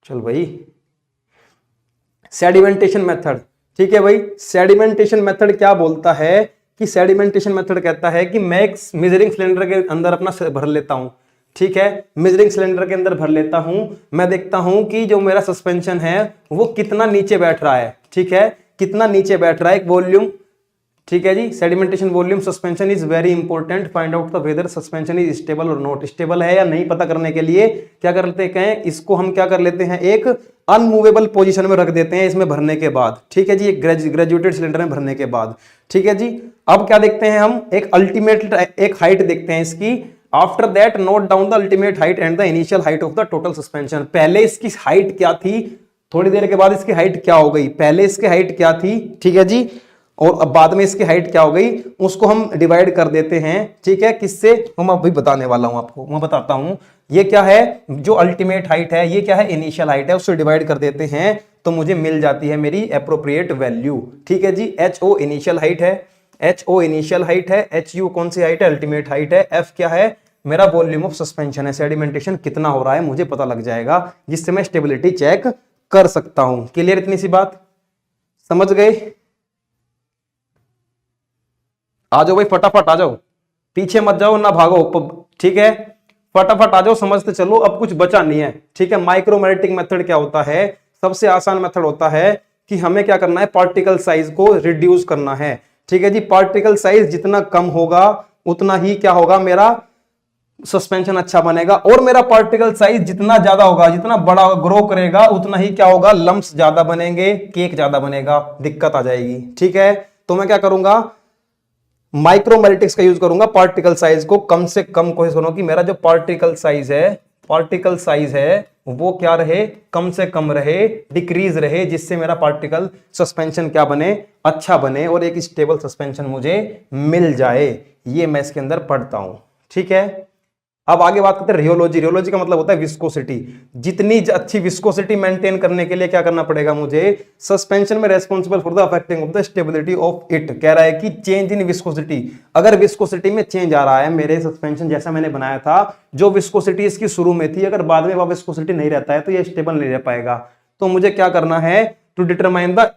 चल भाई, सेडिमेंटेशन मेथड, ठीक है भाई। सेडिमेंटेशन मेथड क्या बोलता है कि सेडिमेंटेशन मेथड कहता है कि मैं एक मेजरिंग सिलेंडर के अंदर अपना भर लेता हूं, ठीक है। मेजरिंग सिलेंडर के अंदर भर लेता हूं, मैं देखता हूं कि जो मेरा सस्पेंशन है वो कितना नीचे बैठ रहा है, ठीक है, कितना नीचे बैठ रहा है, एक वॉल्यूम, ठीक है जी। Sedimentation volume suspension is very important, find out the whether suspension is stable और नॉट। स्टेबल है या नहीं पता करने के लिए क्या कर लेते हैं, इसको हम क्या कर लेते हैं, एक अनमूवेबल पोजीशन में रख देते हैं इसमें भरने के बाद, ठीक है जी, एक ग्रेजुएटेड सिलेंडर में भरने के बाद, ठीक है जी। अब क्या देखते हैं हम, एक अल्टीमेट एक हाइट देखते हैं इसकी। After that note down the ultimate height and the initial height of the total suspension. पहले इसकी हाइट क्या थी, थोड़ी देर के बाद इसकी हाइट क्या हो गई, पहले इसकी हाइट क्या थी, ठीक है जी, और अब बाद में इसकी हाइट क्या हो गई, उसको हम डिवाइड कर देते हैं, ठीक है। किससे, मैं अभी बताने वाला हूं आपको, मैं बताता हूं। ये क्या है, जो अल्टीमेट हाइट है, ये क्या है, इनिशियल हाइट है, उससे डिवाइड कर देते हैं तो मुझे मिल जाती है मेरी एप्रोप्रिएट वैल्यू, ठीक है जी। एच ओ इनिशियल हाइट है, एच ओ इनिशियल हाइट है, एच यू कौन सी हाइट है, अल्टीमेट हाइट है, एफ क्या है, मेरा वॉल्यूम ऑफ सस्पेंशन है, सेडिमेंटेशन कितना हो रहा है मुझे पता लग जाएगा, जिससे मैं स्टेबिलिटी चेक कर सकता हूं। क्लियर इतनी सी बात, समझ गए? आ जाओ भाई फटाफट आ जाओ, पीछे मत जाओ ना भागो, ठीक है, फटाफट आ जाओ, समझते चलो, अब कुछ बचा नहीं है, ठीक है। माइक्रोमेटिक मेथड क्या होता है, सबसे आसान मेथड होता है कि हमें क्या करना है, पार्टिकल साइज को रिड्यूस करना है, ठीक है जी। पार्टिकल साइज जितना कम होगा उतना ही क्या होगा, मेरा सस्पेंशन अच्छा बनेगा। और मेरा पार्टिकल साइज जितना ज्यादा होगा, जितना बड़ा ग्रो करेगा, उतना ही क्या होगा, लम्प्स ज्यादा बनेंगे, केक ज्यादा बनेगा, दिक्कत आ जाएगी। ठीक है, तो मैं क्या करूंगा, माइक्रोमेटिक्स का यूज करूंगा, पार्टिकल साइज को कम से कम कोशिश करूंगा कि मेरा जो पार्टिकल साइज है वो क्या रहे, कम से कम रहे, डिक्रीज रहे, जिससे मेरा पार्टिकल सस्पेंशन क्या बने, अच्छा बने और एक स्टेबल सस्पेंशन मुझे मिल जाए। ये मैं इसके अंदर पढ़ता हूं। ठीक है, अब आगे बात करते हैं रियोलॉजी। रियोलॉजी का मतलब होता है विस्कोसिटी। जितनी अच्छी विस्कोसिटी मेंटेन करने के लिए क्या करना पड़ेगा मुझे, सस्पेंशन में responsible for the affecting of the stability of it. कह रहा है कि चेंज इन विस्कोसिटी, अगर विस्कोसिटी में चेंज आ रहा है, मेरे सस्पेंशन जैसा मैंने बनाया था, जो विस्कोसिटी इसकी शुरू में थी, अगर बाद में वह विस्कोसिटी नहीं रहता है तो ये स्टेबल नहीं रह पाएगा। तो मुझे क्या करना है, to determine the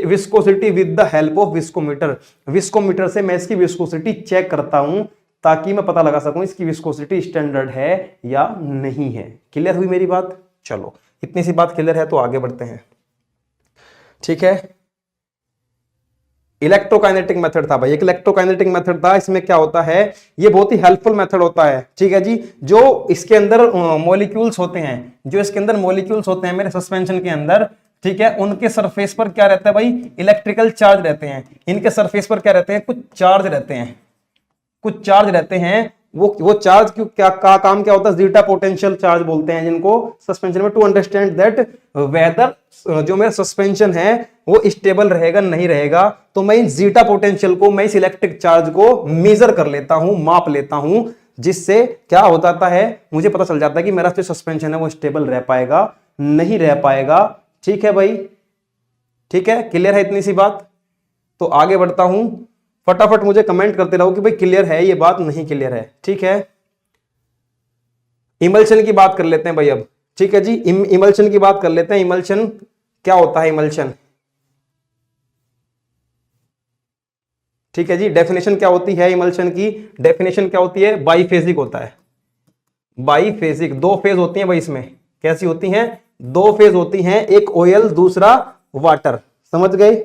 viscosity with the help of viscometer. Viscometer से मैं इसकी विस्कोसिटी चेक करता हूं ताकि मैं पता लगा सकूं इसकी विस्कोसिटी स्टैंडर्ड है या नहीं है। क्लियर हुई मेरी बात? चलो, इतनी सी बात क्लियर है तो आगे बढ़ते हैं। ठीक है, इलेक्ट्रोकाइनेटिक मेथड था भाई, एक इलेक्ट्रोकाइनेटिक मेथड था। इसमें क्या होता है, ये बहुत ही हेल्पफुल मेथड होता है। ठीक है जी, जो इसके अंदर मॉलिक्यूल्स होते हैं, जो इसके अंदर मॉलिक्यूल्स होते हैं मेरे सस्पेंशन के अंदर, ठीक है, उनके सरफेस पर क्या रहता है भाई, इलेक्ट्रिकल चार्ज रहते हैं। इनके सरफेस पर क्या रहते हैं, कुछ चार्ज रहते हैं, कुछ चार्ज रहते हैं। वो चार्ज क्या काम क्या होता है, जीटा पोटेंशियल चार्ज बोलते हैं जिनको सस्पेंशन में। टू अंडरस्टैंड दैट वेदर जो मेरा सस्पेंशन है वो स्टेबल रहेगा नहीं रहेगा, तो मैं इन जीटा पोटेंशियल को, मैं इस इलेक्ट्रिक चार्ज को मेजर कर लेता हूं, माप लेता हूं, जिससे क्या हो जाता है, मुझे पता चल जाता है कि मेरा जो सस्पेंशन है वो स्टेबल रह पाएगा नहीं रह पाएगा। ठीक है भाई, ठीक है, क्लियर है इतनी सी बात? तो आगे बढ़ता हूं, फटाफट मुझे कमेंट करते रहो कि भाई क्लियर है ये बात, नहीं क्लियर है। ठीक है, इमल्शन की बात कर लेते हैं भाई अब। ठीक है जी, इमल्शन की बात कर लेते हैं। इमल्शन क्या होता है, इमल्शन, ठीक है जी, डेफिनेशन क्या होती है इमल्शन की, डेफिनेशन क्या होती है, बाईफेजिक होता है। बाईफेजिक, दो फेज होती हैं भाई इसमें। कैसी होती हैं, दो फेज होती हैं, एक ऑयल दूसरा वाटर। समझ गए,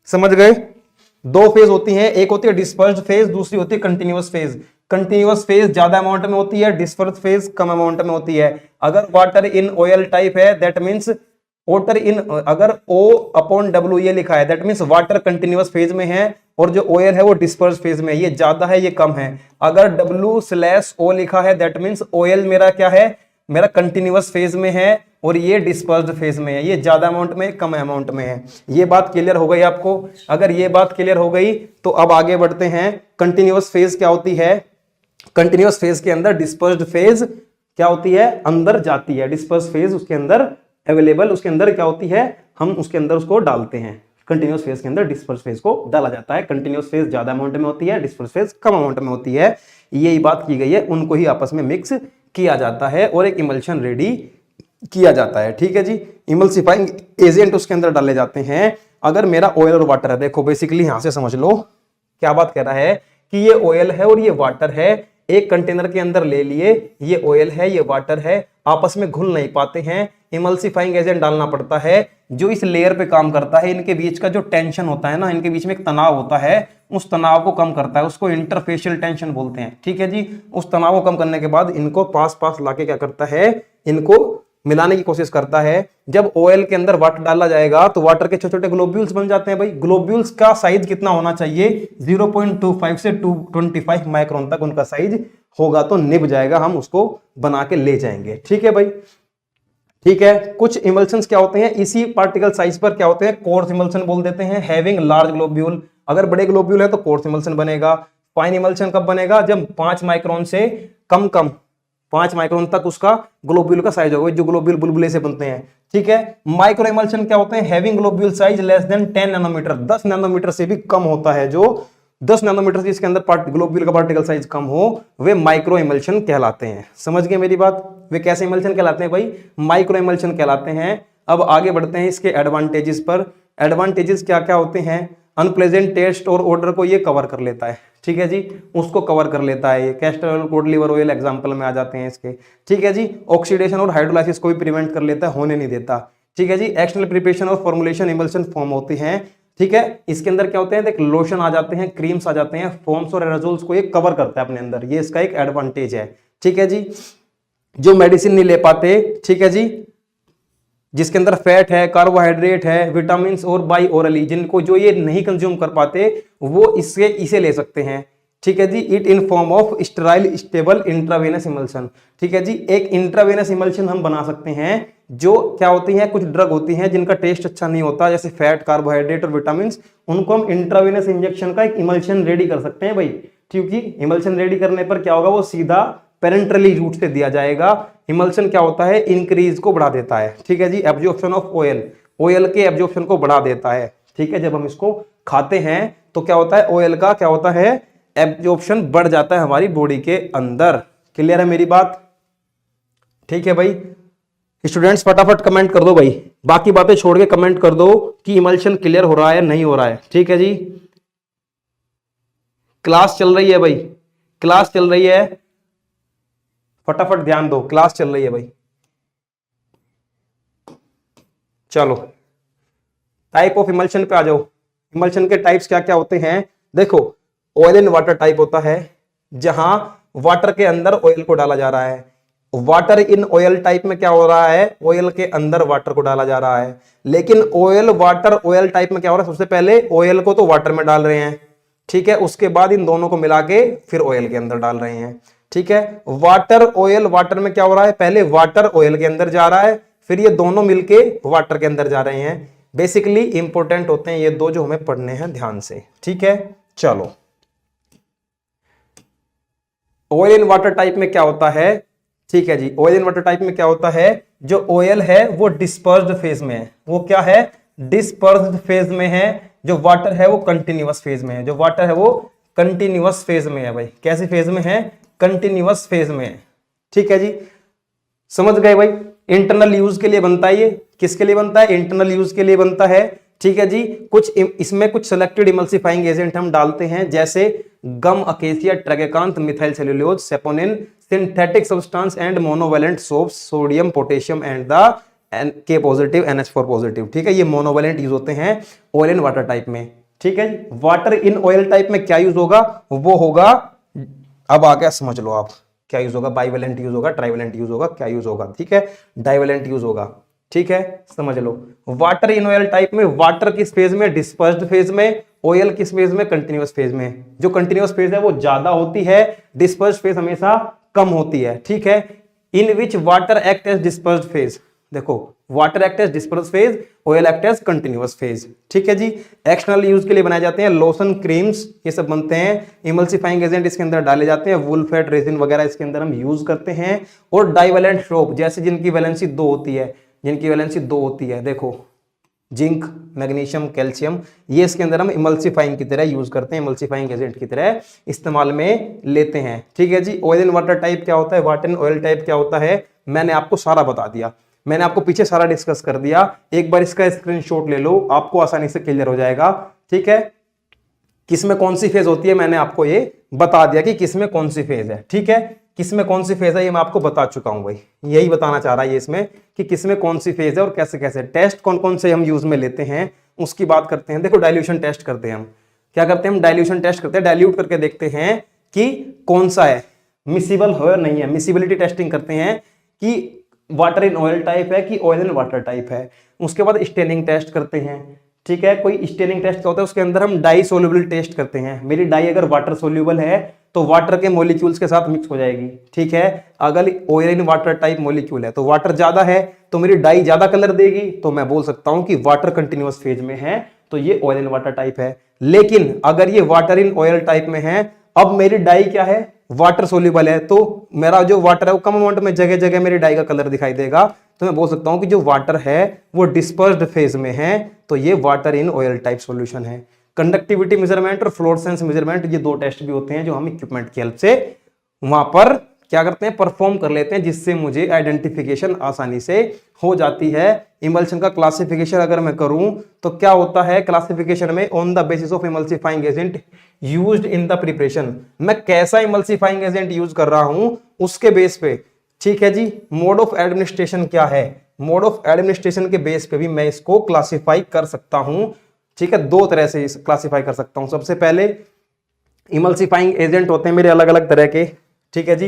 समझ गए, दो फेज होती हैं, एक होती है डिस्पर्स्ड फेज, दूसरी होती है कंटिन्यूअस फेज। कंटिन्यूअस फेज ज्यादा अमाउंट में होती है, डिस्पर्स्ड फेज कम अमाउंट में होती है। अगर वाटर इन ऑयल टाइप है, दैट मींस वाटर इन, अगर O/W ये लिखा है, that means water continuous phase में है, और जो ऑयल है वो डिस्पर्स्ड फेज में है। ये ज्यादा है ये कम है। अगर W/O लिखा है, दैट मींस ऑयल मेरा क्या है, मेरा कंटिन्यूअस फेज में है, और ये डिस्पर्स्ड फेज में है। ये ज्यादा अमाउंट में, कम अमाउंट में है। ये बात क्लियर हो गई आपको? अगर ये बात क्लियर हो गई तो अब आगे बढ़ते हैं। कंटिन्यूअस फेज क्या होती है, कंटिन्यूअस फेज के अंदर डिस्पर्स्ड फेज क्या होती है, अंदर जाती है। डिस्पर्स्ड फेज उसके अंदर अवेलेबल, उसके अंदर क्या होती है, हम उसके अंदर उसको डालते हैं। कंटिन्यूअस फेज के अंदर डिस्पर्स्ड फेज को डाला जाता है। कंटिन्यूअस फेज ज्यादा अमाउंट में होती है, डिस्पर्स्ड फेज कम अमाउंट में होती है। यही बात की गई है, उनको ही आपस में मिक्स किया जाता है और एक इमल्शन रेडी किया जाता है। ठीक है जी, इमल्सिफाइंग एजेंट उसके अंदर डाले जाते हैं। अगर मेरा ऑयल और वाटर है, देखो बेसिकली यहां से समझ लो क्या बात कह रहा है कि ये ऑयल है और ये वाटर है, एक कंटेनर के अंदर ले लिए, ये ऑयल है ये वाटर है, आपस में घुल नहीं पाते हैं, इमल्सिफाइंग एजेंट डालना पड़ता है जो इस लेयर पे काम करता है। इनके बीच का जो टेंशन होता है ना, इनके बीच में एक तनाव होता है, उस तनाव को कम करता है, उसको इंटरफेशियल टेंशन बोलते हैं। ठीक है जी, उस तनाव को कम करने के बाद इनको पास पास लाके क्या करता है, इनको मिलाने की कोशिश करता है। जब ऑयल के अंदर वाटर डाला जाएगा तो वाटर के छोटे छोटे ग्लोब्यूल्स बन जाते हैं भाई। ग्लोब्यूल्स का साइज कितना होना चाहिए, 0.25 से 225 माइक्रोन तक उनका साइज होगा तो निभ जाएगा, हम उसको बना के ले जाएंगे। ठीक है भाई, ठीक है। कुछ इमल्शंस क्या होते हैं, इसी पार्टिकल साइज पर क्या होते हैं, कोर्स इमल्शन बोल देते हैं। हैविंग लार्ज ग्लोब्यूल, अगर बड़े ग्लोब्यूल है तो कोर्स इमल्शन बनेगा। फाइन इमल्शन कब बनेगा, जब 5 माइक्रोन से कम 5 माइक्रोन तक उसका ग्लोब्यूल का साइज होगा, जो ग्लोब्यूल बुलबुले से बनते हैं। ठीक है। माइक्रो इमल्शन क्या होते हैं, having globule size less than 10 nanometer, 10 nanometer से भी कम होता है। जो 10 नैनोमीटर से इसके अंदर ग्लोब्यूल का पार्टिकल साइज कम हो, वे माइक्रो इमल्शन कहलाते हैं। समझ गए मेरी बात? वे कैसे इमल्शन कहलाते हैं भाई, माइक्रो इमल्शन कहलाते हैं। अब आगे बढ़ते हैं इसके एडवांटेजेस पर। एडवांटेजेस क्या क्या होते हैं, अनप्लेजेंट टेस्ट और ऑर्डर को ये कवर कर लेता है। ठीक है जी, उसको कवर कर लेता है ये। Castor oil, cod liver oil example में आ जाते हैं इसके। ठीक है जी, ऑक्सीडेशन और हाइड्रोलाइसिस को भी प्रिवेंट कर लेता है, होने नहीं देता। ठीक है जी, एक्सटर्नल प्रिपरेशन और फॉर्मुलेशन इमल्शन फॉर्म होते हैं। ठीक है। इसके अंदर क्या होते हैं, देख लोशन आ जाते हैं, क्रीम्स आ जाते हैं, फोम्स और एरोजोल्स को ये कवर करता है अपने अंदर, ये इसका एक एडवांटेज है। ठीक है जी। जो मेडिसिन नहीं ले पाते, ठीक है जी, जिसके अंदर फैट है, कार्बोहाइड्रेट है, विटामिन और बाई ओरली, जिनको जो ये नहीं कंज्यूम कर पाते वो इसे ले सकते हैं। ठीक है जी। It in form of sterile stable intravenous emulsion. ठीक है जी। एक इंट्रावेनस इमल्शन हम बना सकते हैं। जो क्या होती है, कुछ ड्रग होती हैं जिनका टेस्ट अच्छा नहीं होता, जैसे फैट, कार्बोहाइड्रेट और विटामिन, उनको हम इंट्रावेनस इंजेक्शन का एक इमल्शन रेडी कर सकते हैं भाई। क्योंकि इमल्शन रेडी करने पर क्या होगा, वो सीधा पेरेंट्रली रूट से दिया जाएगा। इमल्शन क्या होता है, इंक्रीज को बढ़ा देता है। ठीक है जी। एब्जॉर्प्शन ऑफ ऑयल, ऑयल के एब्जॉर्प्शन को बढ़ा देता है। ठीक है। जब हम इसको खाते हैं तो क्या होता है, ऑयल का क्या होता है, एब्जॉर्प्शन बढ़ जाता है हमारी बॉडी के अंदर। क्लियर है मेरी बात? ठीक है भाई। स्टूडेंट्स फटाफट कमेंट कर दो भाई, बाकी बातें छोड़ के कमेंट कर दो कि इमल्शन क्लियर हो रहा है नहीं हो रहा है। ठीक है जी। क्लास चल रही है भाई, क्लास चल रही है, फटाफट ध्यान दो, क्लास चल रही है भाई। चलो टाइप ऑफ इमल्शन पे आ जाओ। इमल्शन के टाइप्स क्या क्या होते हैं, देखो ऑयल एंड वाटर टाइप होता है, जहां वाटर के अंदर ऑयल को डाला जा रहा है। वाटर इन ऑयल टाइप में क्या हो रहा है, ऑयल के अंदर वाटर को डाला जा रहा है। लेकिन ऑयल वाटर ऑयल टाइप में क्या हो रहा है, सबसे पहले ऑयल को तो वाटर में डाल रहे हैं, ठीक है, उसके बाद इन दोनों को मिला के फिर ऑयल के अंदर डाल रहे हैं। ठीक है। वाटर ऑयल वाटर में क्या हो रहा है, पहले वाटर ऑयल के अंदर जा रहा है, फिर ये दोनों मिलके वाटर के अंदर जा रहे हैं। बेसिकली इंपॉर्टेंट होते हैं ये दो जो हमें पढ़ने हैं ध्यान से। ठीक है। चलो ऑयल इन वाटर टाइप में क्या होता है, ठीक है जी, ऑयल इन वाटर टाइप में क्या होता है, जो ऑयल है वो डिस्पर्स्ड फेज में है। वो क्या है, डिस्पर्स्ड फेज में है। जो वाटर है वो कंटिन्यूअस फेज में है। जो वाटर है वो कंटिन्यूअस फेज में है भाई। कैसे फेज में है, कंटिन्यूअस फेज में है। ठीक है जी, समझ गए भाई। इंटरनल यूज के लिए बनता है, ये किसके लिए बनता है, इंटरनल यूज के लिए बनता है। ठीक है जी। कुछ इसमें कुछ सेलेक्टेड इमल्सिफाइंग एजेंट हम डालते हैं, जैसे gum, acacia, tragacanth, methyl cellulose, saponin, synthetic substance and monovalent soaps, sodium, potassium and the K positive, NH4 positive. ठीक है। ये मोनोवेलेंट यूज होते हैं ऑयल एंड वाटर टाइप में। ठीक है। वाटर इन ऑयल टाइप में क्या यूज होगा, वो होगा, अब आ गया समझ लो आप क्या यूज होगा, बाइवेलेंट यूज होगा, ट्राइवेलेंट यूज होगा, क्या यूज होगा, ठीक है, डाइवेलेंट यूज होगा। ठीक है, समझ लो। वाटर इन ऑयल टाइप में, वाटर किस फेज में, डिस्पर्स्ड फेज में, ऑयल किस फेज में, कंटिन्यूअस फेज में। जो कंटिन्यूअस फेज है वो ज्यादा होती है, डिस्पर्स्ड फेज हमेशा कम होती है। ठीक है। In which water act as dispersed phase, देखो water act as dispersed phase, oil act as continuous phase. ठीक है जी। एक्सटर्नल यूज के लिए बनाए जाते हैं, लोशन, क्रीम्स, ये सब बनते हैं। इमल्सिफाइंग एजेंट इसके अंदर डाले जाते हैं, वूल, फैट, रेजिन वगैरह इसके अंदर हम यूज करते हैं। और डाइवेलेंट सोप, जैसे जिनकी वैलेंसी 2 होती है, जिनकी वैलेंसी 2 होती है, देखो जिंक, मैग्नीशियम, कैल्शियम, ये इसके अंदर हम इमल्सिफाइंग की तरह यूज करते हैं, इमल्सिफाइंग एजेंट की तरह इस्तेमाल में लेते हैं। ठीक है जी। ऑयल एंड वाटर टाइप क्या होता है, वाटर एंड ऑयल टाइप क्या होता है, मैंने आपको सारा बता दिया, मैंने आपको पीछे सारा डिस्कस कर दिया। एक बार इसका स्क्रीनशॉट ले लो, आपको आसानी से क्लियर हो जाएगा। ठीक है। किसमें कौन सी फेज होती है मैंने आपको ये बता दिया कि किसमें कौन सी फेज है। ठीक है। किसमें कौन सी फेज है ये मैं आपको बता चुका हूं भाई, यही बताना चाह रहा है ये इसमें कि किसमें कौन सी फेज है और कैसे कैसे। टेस्ट कौन कौन से हम यूज में लेते हैं उसकी बात करते हैं। देखो डाइल्यूशन टेस्ट करते हैं हम, क्या करते हैं हम, डाइल्यूशन टेस्ट करते हैं, डाइल्यूट करके देखते हैं कि कौन सा है, मिसिबल हो या नहीं है। मिसिबिलिटी टेस्टिंग करते हैं कि वाटर इन ऑयल टाइप है कि ऑयल इन वाटर टाइप है। उसके बाद स्टेनिंग टेस्ट करते हैं। ठीक है। कोई स्टेनिंग टेस्ट क्या होता है, उसके अंदर हम डाई सोल्यूबल टेस्ट करते हैं। मेरी डाई अगर वाटर सोल्यूबल है तो वाटर के मॉलिक्यूल्स के साथ मिक्स हो जाएगी। ठीक है। अगर oil in water type molecule है तो वाटर ज्यादा है तो मेरी डाई ज्यादा कलर देगी, तो मैं बोल सकता हूं कि वाटर कंटिन्यूअस फेज में है तो ये ऑयल इन वाटर टाइप है। लेकिन अगर ये वाटर इन ऑयल टाइप में है, अब मेरी डाई क्या है, वाटर सोल्यूबल है, तो मेरा जो वाटर है वो कम अमाउंट में जगह जगह मेरी डाई का कलर दिखाई देगा, तो मैं बोल सकता हूं कि जो वाटर है वो डिस्पर्स्ड फेज में है, तो ये water in oil type solution है। कंडक्टिविटी मेजरमेंट और फ्लोरेसेंस मेजरमेंट, ये 2 टेस्ट भी होते हैं जो हम इक्विपमेंट की हेल्प से वहां पर क्या करते हैं, परफॉर्म कर लेते हैं, जिससे मुझे आइडेंटिफिकेशन आसानी से हो जाती है। इमल्शन का क्लासिफिकेशन अगर मैं करूं तो क्या होता है क्लासिफिकेशन में, on the basis of emulsifying agent used in the preparation, मैं कैसा इमल्सिफाइंग एजेंट यूज कर रहा हूं उसके बेस पे। ठीक है जी। मोड ऑफ एडमिनिस्ट्रेशन क्या है, मोड ऑफ एडमिनिस्ट्रेशन के बेस पे भी मैं इसको क्लासिफाई कर सकता हूं। ठीक है, दो तरह से क्लासिफाई कर सकता हूं। सबसे पहले इमल्सिफाइंग एजेंट होते हैं मेरे अलग अलग तरह के, ठीक है जी।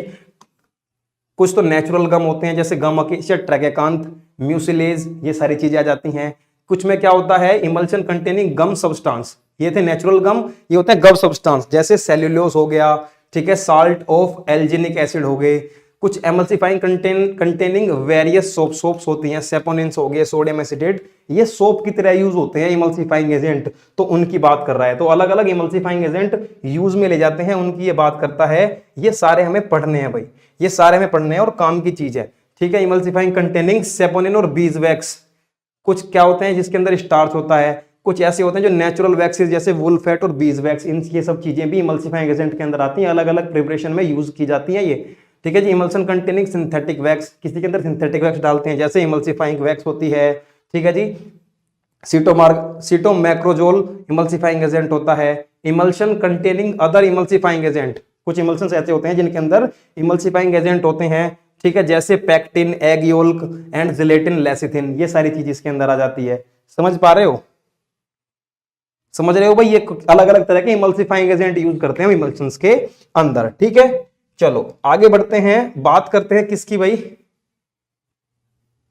कुछ तो नेचुरल गम होते हैं जैसे गम अकेशिया, ट्रैकेकांथ, म्यूसिलेज, ये सारी चीजें आ जाती हैं। कुछ में क्या होता है, इमल्शन कंटेनिंग गम सब्सटेंस, ये थे नेचुरल गम, ये होते हैं गम सब्सटेंस जैसे सेल्यूलोज हो गया, ठीक है, साल्ट ऑफ एल्जिनिक एसिड हो गए। कुछ एमल्सिफाइंग कंटेनिंग वेरियस सोप्स होती हैं, सेपोनिन्स हो गए, सोडियम एसिटेट, ये सोप की तरह यूज होते हैं इमल्सिफाइंग एजेंट, तो उनकी बात कर रहा है। तो अलग अलग इमल्सिफाइंग एजेंट यूज में ले जाते हैं, उनकी ये बात करता है। ये सारे हमें पढ़ने हैं भाई, ये सारे हमें पढ़ने हैं और काम की चीज है, ठीक है। इमल्सिफाइंग कंटेनिंग सेपोनिन और बीज वैक्स, कुछ क्या होते हैं जिसके अंदर स्टार्च होता है, कुछ ऐसे होते हैं जो नेचुरल वैक्सेस जैसे वुल फैट और बीज वैक्स, इन ये सब चीजें भी इमल्सिफाइंग एजेंट के अंदर आती हैं, अलग अलग प्रिपरेशन में यूज की जाती हैं ये, ठीक है जी। इमल्सन कंटेनिंग सिंथेटिक वैक्स, किसी के अंदर सिंथेटिक वैक्स डालते हैं जैसे इमल्सिफाइंग वैक्स होती है, ठीक है जी। सीटोमैक्रोजोल इमल्सिफाइंग एजेंट होता है। Emulsion containing other emulsifying agent, कुछ इमल्शन ऐसे होते हैं जिनके अंदर इमल्सिफाइंग एजेंट होते हैं, ठीक है, जैसे pectin, egg yolk and gelatin, lecithin, ये सारी चीज इसके अंदर आ जाती है। समझ पा रहे हो, समझ रहे हो भाई, ये अलग अलग तरह के इमल्सिफाइंग एजेंट यूज करते हैं इमल्शंस के अंदर, ठीक है। चलो आगे बढ़ते हैं, बात करते हैं किसकी भाई,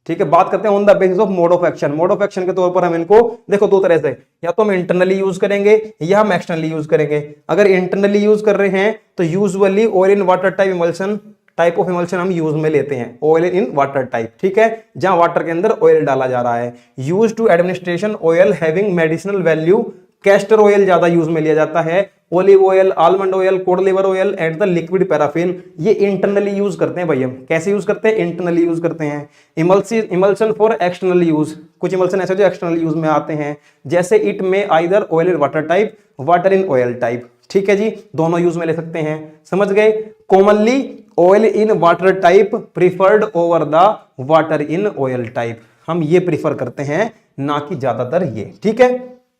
ठीक है, बात करते हैं on the basis of mode of action. Mode of action के तौर पर हम इनको देखो दो तरह से, या तो हम इंटरनली यूज करेंगे या हम एक्सटर्नली यूज करेंगे। अगर इंटरनली यूज कर रहे हैं तो usually oil in water type emulsion, type of emulsion हम यूज में लेते हैं, ऑयल इन वाटर टाइप, ठीक है, जहां वाटर के अंदर ऑयल डाला जा रहा है। Use to administration oil having medicinal value, castor oil ज्यादा यूज में लिया जाता है, olive oil, almond oil, cod liver oil and the liquid paraffin, ये इंटरनली यूज करते हैं भाई। हम कैसे यूज करते हैं, इंटरनली यूज करते हैं। इमल्शन फॉर एक्सटर्नल यूज, कुछ इमल्शन ऐसे जो एक्सटर्नल यूज में आते हैं जैसे इट में either oil in water type, water in oil type, ठीक है जी, दोनों यूज में ले सकते हैं, समझ गए। Commonly oil in water type preferred over the water in oil type, हम ये प्रिफर करते हैं, ना कि ज्यादातर ये, ठीक है।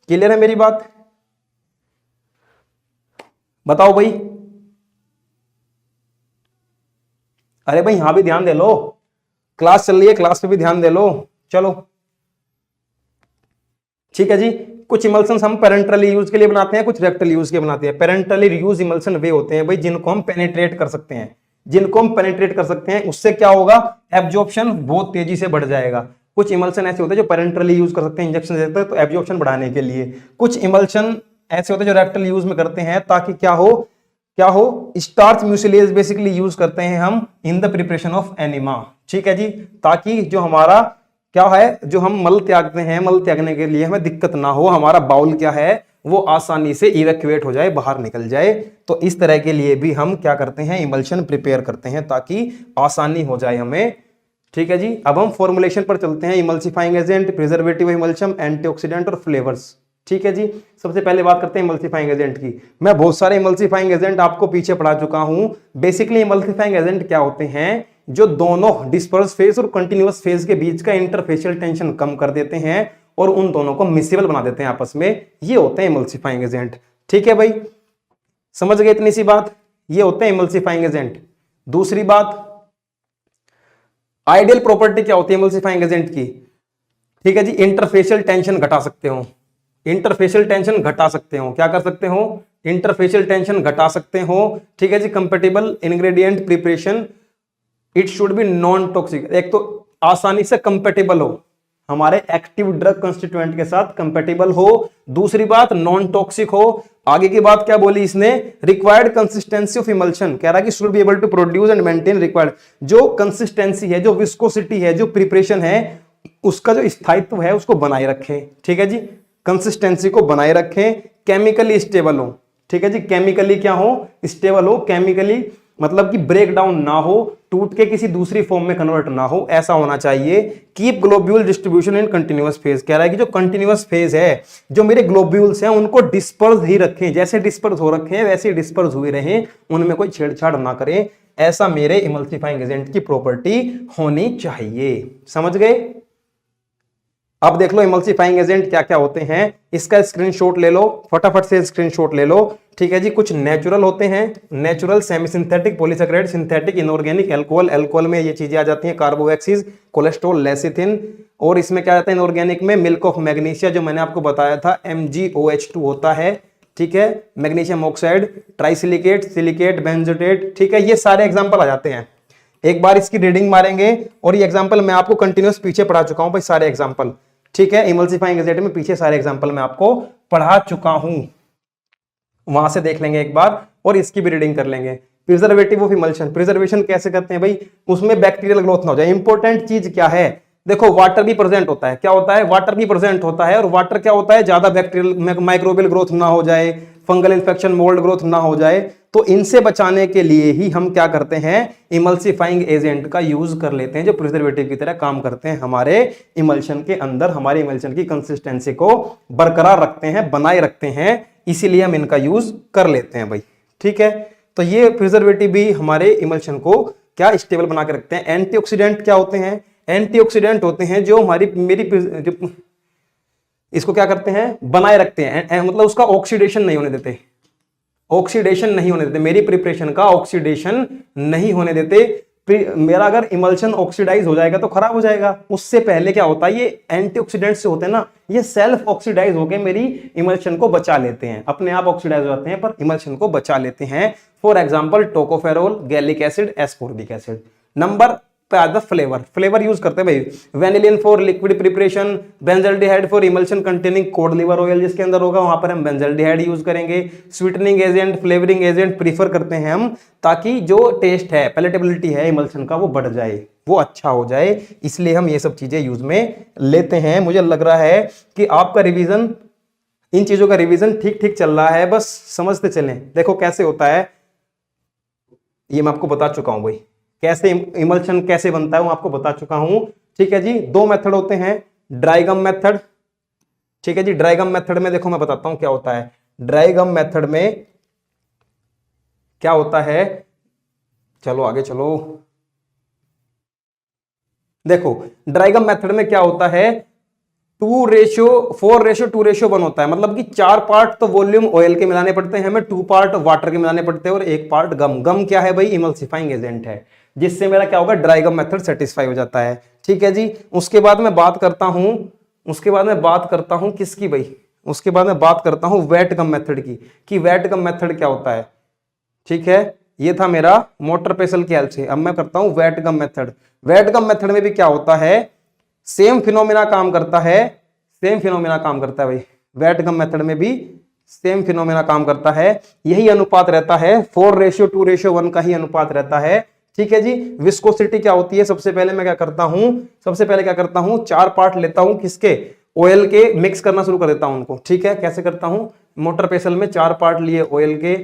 क्लियर है मेरी बात, बताओ भाई। अरे भाई यहां भी ध्यान दे लो, क्लास चल रही है, क्लास पे भी ध्यान दे लो, चलो ठीक है जी। कुछ इमल्सन हम पेरेंटली यूज के लिए बनाते हैं, कुछ रेक्टल यूज के बनाते हैं। पेरेंटली यूज इमल्सन वे होते हैं भाई जिनको हम पेनिट्रेट कर सकते हैं, जिनको हम पेनिट्रेट कर सकते हैं, उससे क्या होगा, एब्जॉर्प्शन बहुत तेजी से बढ़ जाएगा। कुछ इमल्सन ऐसे होते हैं जो पेरेंटली यूज कर सकते हैं, इंजेक्शन देते हैं तो एब्जॉर्प्शन बढ़ाने के लिए। कुछ इमल्सन ऐसे होते हैं जो रेक्टल यूज में करते हैं ताकि क्या हो, स्टार्च म्यूसिलेज बेसिकली यूज करते हैं हम in the preparation of enema, ठीक है जी, ताकि जो हमारा क्या है, जो हम मल त्यागते हैं, मल त्यागने के लिए हमें दिक्कत ना हो, हमारा बाउल क्या है वो आसानी से इवैक्यूएट हो जाए, बाहर निकल जाए। तो इस तरह के लिए भी हम क्या करते हैं, इमल्शन प्रिपेयर करते हैं ताकि आसानी हो जाए हमें, ठीक है जी। अब हम फॉर्मुलेशन पर चलते हैं, emulsifying agent, preservative emulsion, antioxidant और फ्लेवर्स, ठीक है जी। सबसे पहले बात करते हैं इमल्सिफाइंग एजेंट की। मैं बहुत सारे इमल्सिफाइंग एजेंट आपको पीछे पढ़ा चुका हूं। बेसिकली इमल्सिफाइंग एजेंट क्या होते हैं, जो दोनों डिस्पर्स फेज और कंटिन्यूअस फेज के बीच का इंटरफेशियल टेंशन कम कर देते हैं और उन दोनों को मिसिबल बना देते हैं आपस में, ये होते हैं इमल्सिफाइंग एजेंट, ठीक है भाई, समझ गए इतनी सी बात, ये होते हैं इमल्सिफाइंग एजेंट। दूसरी बात, आइडियल प्रॉपर्टी क्या होती है इमल्सिफाइंग एजेंट की, ठीक है जी, इंटरफेशियल टेंशन घटा सकते हो, इंटरफेशियल टेंशन घटा सकते हो, क्या कर सकते हो, इंटरफेशियल टेंशन घटा सकते हो, ठीक है जी। Compatible ingredient preparation, it should be non toxic, एक तो आसानी से कंपेटेबल हो, हमारे एक्टिव ड्रग कंस्टिट्यूएंट के साथ कंपेटेबल हो, दूसरी बात नॉन टॉक्सिक हो। आगे की बात क्या बोली इसने, रिक्वायर्ड कंसिस्टेंसी ऑफ इमल्शन, कह रहा है कि should be able to produce and maintain required, जो कंसिस्टेंसी है, जो विस्कोसिटी है, जो प्रिपरेशन है, उसका जो स्थायित्व है उसको बनाए रखें, ठीक है जी, कंसिस्टेंसी को बनाए रखें, केमिकली स्टेबल हो, ठीक है जी, केमिकली क्या हो, स्टेबल हो, केमिकली मतलब कि ब्रेक डाउन ना हो, टूट के किसी दूसरी फॉर्म में कन्वर्ट ना हो, ऐसा होना चाहिए। Keep globule distribution in continuous phase, कह रहा है कि जो कंटिन्यूअस फेज है, जो मेरे ग्लोब्यूल्स हैं उनको डिस्पर्स ही रखें, जैसे डिस्पर्स हो रखे हैं वैसे डिस्पर्स हुए रहें, उनमें कोई छेड़छाड़ ना करें, ऐसा मेरे इमल्सिफाइंग एजेंट की प्रॉपर्टी होनी चाहिए, समझ गए। अब देख लो इमल्सिफाइंग एजेंट क्या क्या होते हैं, इसका स्क्रीनशॉट ले लो, फटाफट से स्क्रीनशॉट ले लो, ठीक है जी। कुछ नेचुरल होते हैं, natural, semi synthetic, polysaccharide, synthetic, inorganic, alcohol, alcohol में ये चीजें आ जाती हैं, कार्बोवैक्सीज, कोलेस्ट्रॉल, लेसिथिन और इसमें क्या आता है इनऑर्गेनिक में, मिल्क ऑफ मैग्नीशिया जो मैंने आपको बताया था MgOH2 होता है, ठीक है, मैग्नीशियम ऑक्साइड, ट्राइसिलिकेट, सिलिकेट, बेंजोटेट, ठीक है, ये सारे एग्जांपल आ जाते हैं। एक बार इसकी रीडिंग मारेंगे और ये एग्जांपल मैं आपको कंटिन्यूस पीछे पढ़ा चुका हूं भाई, सारे एग्जांपल, ठीक है, इमल्सिफाइंग एजेंट में पीछे सारे एग्जांपल मैं आपको पढ़ा चुका हूं, वहां से देख लेंगे एक बार और इसकी भी रीडिंग कर लेंगे। प्रिजर्वेटिव ऑफ इमल्शन, प्रिजर्वेशन कैसे करते हैं भाई, उसमें बैक्टीरियल ग्रोथ ना हो जाए। इंपॉर्टेंट चीज क्या है, देखो वाटर भी प्रेजेंट होता है, क्या होता है, वाटर भी प्रेजेंट होता है, और वाटर क्या होता है, ज्यादा बैक्टीरियल माइक्रोबियल ग्रोथ ना हो जाए, फंगल इन्फेक्शन, मोल्ड ग्रोथ ना हो जाए, तो इनसे बचाने के लिए ही हम क्या करते हैं, इमल्सिफाइंग एजेंट का यूज कर लेते हैं, जो प्रिजर्वेटिव की तरह काम करते हैं हमारे इमल्शन के अंदर, हमारे इमल्शन की कंसिस्टेंसी को बरकरार रखते हैं, बनाए रखते हैं, इसीलिए हम इनका यूज कर लेते हैं भाई, ठीक है। तो ये प्रिजर्वेटिव भी हमारे इमल्शन को क्या स्टेबल बना के रखते हैं। एंटीऑक्सीडेंट क्या होते हैं, एंटीऑक्सीडेंट होते हैं जो हमारी इसको क्या करते हैं, बनाए रखते हैं, मतलब उसका ऑक्सीडेशन नहीं होने देते, ऑक्सीडेशन नहीं होने देते, मेरी प्रिपरेशन का ऑक्सीडेशन नहीं होने देते। मेरा अगर इमल्शन ऑक्सीडाइज हो जाएगा तो खराब हो जाएगा, उससे पहले क्या होता है, ये एंटीऑक्सीडेंट से होते हैं ना, ये सेल्फ ऑक्सीडाइज होकर मेरी इमल्शन को बचा लेते हैं, अपने आप ऑक्सीडाइज हो जाते हैं पर इमल्शन को बचा लेते हैं। For example tocopherol, gallic acid, ascorbic acid. Number पे आता है फ्लेवर, फ्लेवर यूज करते हैं भाई, vanillin for liquid preparation, benzaldehyde for emulsion containing cod liver oil, जिसके अंदर होगा वहां पर हम बेंजल्डिहाइड यूज करेंगे। Sweetening agent, flavouring agent prefer करते हैं हम, ताकि जो टेस्ट है, पैलेटेबिलिटी है इमल्शन का, वो बढ़ जाए, वो अच्छा हो जाए, इसलिए हम ये सब चीजें यूज में लेते हैं। मुझे लग रहा है कि आपका रिवीजन, इन चीजों का रिवीजन ठीक ठीक चल रहा है, बस समझते चलें। देखो कैसे होता है, ये मैं आपको बता चुका हूं भाई, कैसे इमल्शन कैसे बनता है वो आपको बता चुका हूं, ठीक है जी। दो मेथड होते हैं, ड्राई गम मेथड, ठीक है जी। ड्राई गम मेथड में देखो मैं बताता हूं क्या होता है, ड्राई गम मेथड में क्या होता है, चलो आगे चलो। देखो ड्राई गम मेथड में क्या होता है, 4:2:1 होता है, मतलब कि 4 पार्ट तो वॉल्यूम ऑयल के मिलाने पड़ते हैं हमें, 2 पार्ट वाटर के मिलाने पड़ते हैं और 1 पार्ट गम। गम क्या है भाई, इमल्सिफाइंग एजेंट है, जिससे मेरा क्या होगा, ड्राई गम मेथड सेटिस्फाई हो जाता है, ठीक है जी। उसके बाद मैं बात करता हूं किसकी भाई, उसके बाद मैं बात करता हूं वेट गम मेथड की, कि वेट गम मेथड क्या होता है, ठीक है। ये था मेरा मोटर पेसल की हेल्प से, अब मैं करता हूं wet gum method. Wet gum method में भी क्या होता है, सेम फिनोमिना काम करता है, सेम फिनोमिना काम करता है भाई, वेट गम मेथड में भी सेम फिनोमिना काम करता है, यही अनुपात रहता है, 4:2:1 का ही अनुपात रहता है, ठीक है जी। विस्कोसिटी क्या होती है, सबसे पहले मैं क्या करता हूं, 4 पार्ट लेता हूं, किसके, ऑयल के, मिक्स करना शुरू कर देता हूं उनको, ठीक है। कैसे करता हूं, मोटर पेसल में 4 पार्ट लिए ऑयल के,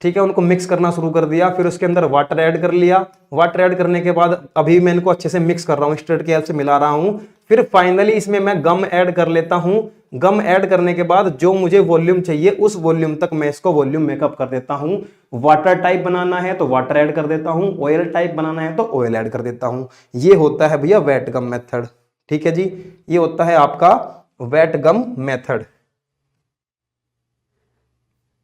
ठीक है, उनको मिक्स करना शुरू कर दिया, फिर उसके अंदर वाटर ऐड कर लिया, वाटर ऐड करने के बाद अभी मैं इनको अच्छे से मिक्स कर रहा हूं, स्ट्रेट की हेल्प से मिला रहा हूं, फिर फाइनली इसमें मैं गम ऐड कर लेता हूं। गम ऐड करने के बाद जो मुझे वॉल्यूम चाहिए उस वॉल्यूम तक मैं इसको वॉल्यूम मेकअप कर देता हूं। वाटर टाइप बनाना है तो वाटर ऐड कर देता हूं, ऑयल टाइप बनाना है तो ऑयल ऐड कर देता हूं। ये होता है भैया वेट गम मेथड, ठीक है जी, ये होता है आपका वेट गम मेथड,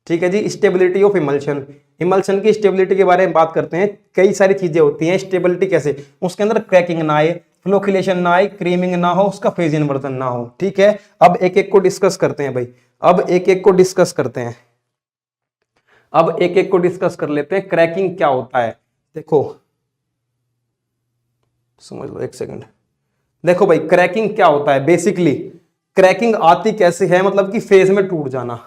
ठीक है जी। स्टेबिलिटी ऑफ इमल्शन, इमल्शन की स्टेबिलिटी के बारे में बात करते हैं। कई सारी चीजें होती हैं, स्टेबिलिटी कैसे, उसके अंदर क्रैकिंग ना आए, फ्लोक्युलेशन ना आए, क्रीमिंग ना हो, उसका फेज इन्वर्जन ना हो, ठीक है। अब एक एक को डिस्कस करते हैं भाई, अब एक एक को डिस्कस करते हैं, अब एक एक को डिस्कस कर लेते हैं। क्रैकिंग क्या होता है, देखो समझ लो, एक सेकंड। देखो भाई क्रैकिंग क्या होता है, बेसिकली क्रैकिंग आती कैसे है, मतलब कि फेज में टूट जाना।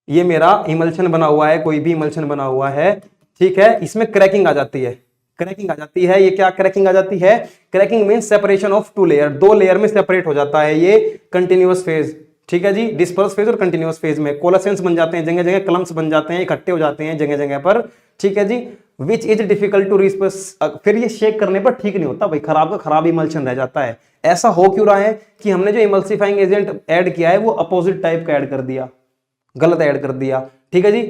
ये मेरा इमल्शन बना हुआ है, कोई भी इमल्शन बना हुआ है, ठीक है, इसमें क्रैकिंग आ जाती है, क्रैकिंग आ जाती है। ये क्या क्रैकिंग आ जाती है, cracking means separation of 2 layer, 2 layer में सेपरेट हो जाता है ये कंटिन्यूअस फेज, ठीक है जी। डिस्पर्स फेज और कंटिन्यूअस फेज में कोलासेंस बन जाते हैं, जगह जगह क्लम्स बन जाते हैं, इकट्ठे हो जाते हैं जगह जगह पर, ठीक है जी। विच इज डिफिकल्ट टू रिस्पर्स, फिर ये शेक करने पर ठीक नहीं होता भाई, खराब का खराब इमल्शन रह जाता है। ऐसा हो क्यों रहा है कि हमने जो इमल्सिफाइंग एजेंट ऐड किया है वो अपोजिट टाइप का ऐड कर दिया, गलत ऐड कर दिया, ठीक है जी।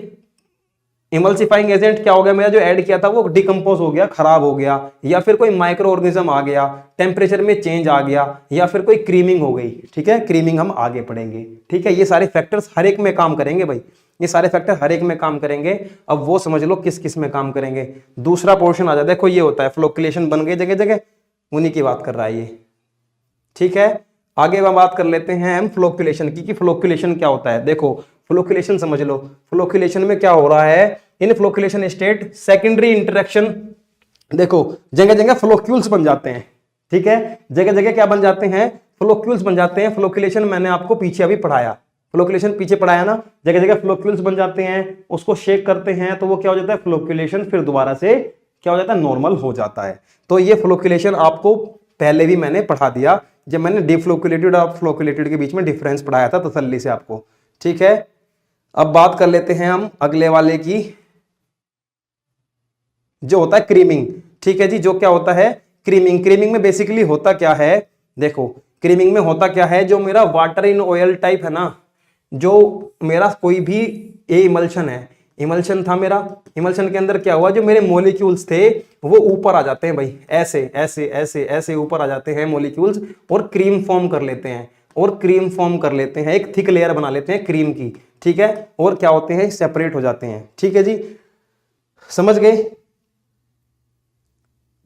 इमल्सिफाइंग एजेंट क्या हो गया, मेरा जो ऐड किया था वो डिकम्पोज हो गया, खराब हो गया, या फिर कोई माइक्रो ऑर्गेनिज्म आ गया, टेम्परेचर में चेंज आ गया, या फिर कोई क्रीमिंग हो गई, ठीक है। क्रीमिंग हम आगे पढ़ेंगे, ठीक है। ये सारे फैक्टर्स हर एक में काम करेंगे भाई, ये सारे फैक्टर हर एक में काम करेंगे। अब वो समझ लो किस किस में काम करेंगे। दूसरा पोर्शन आ जाए, देखो ये होता है फ्लोक्युलेशन बन गए जगह जगह, उन्हीं की बात कर रहा है ये, ठीक है, आगे हम बात कर लेते हैं हम फ्लोक्यूलेशन की कि फ्लोक्यूलेशन क्या होता है। देखो फ्लोक्यूलेशन समझ लो, फ्लोक्यूलेशन में क्या हो रहा है, इन फ्लोक्यूलेशन स्टेट सेकेंडरी इंटरेक्शन, देखो जगह जगह फ्लोक्यूल्स बन जाते हैं, ठीक है, जगह जगह क्या बन जाते हैं, फ्लोक्यूल्स बन जाते हैं। फ्लोक्यूलेशन मैंने आपको पीछे अभी पढ़ाया, फ्लोक्यूलेशन पीछे पढ़ाया ना, जगह जगह फ्लोक्यूल्स बन जाते हैं, उसको शेक करते हैं तो वो क्या हो जाता है फ्लोक्यूलेशन, फिर दोबारा से क्या हो जाता है नॉर्मल हो जाता है। तो ये फ्लोक्यूलेशन आपको पहले भी मैंने पढ़ा दिया जब मैंने डिफ्लोक्यूलेटेड और फ्लोक्यूलेटेड के बीच में डिफरेंस पढ़ाया था तसल्ली से आपको, ठीक है। अब बात कर लेते हैं हम अगले वाले की, जो होता है क्रीमिंग, ठीक है जी। जो क्या होता है क्रीमिंग, क्रीमिंग में बेसिकली होता क्या है, देखो क्रीमिंग में होता क्या है, जो मेरा वाटर इन ऑयल टाइप है ना, जो मेरा कोई भी ये इमल्शन है, इमल्शन था मेरा, इमल्शन के अंदर क्या हुआ, जो मेरे मॉलिक्यूल्स थे वो ऊपर आ जाते हैं भाई, ऐसे ऐसे ऐसे ऐसे ऊपर आ जाते हैं मॉलिक्यूल्स और क्रीम फॉर्म कर लेते हैं, और क्रीम फॉर्म कर लेते हैं, एक थिक लेयर बना लेते हैं क्रीम की, ठीक है, और क्या होते हैं सेपरेट हो जाते हैं, ठीक है जी, समझ गए।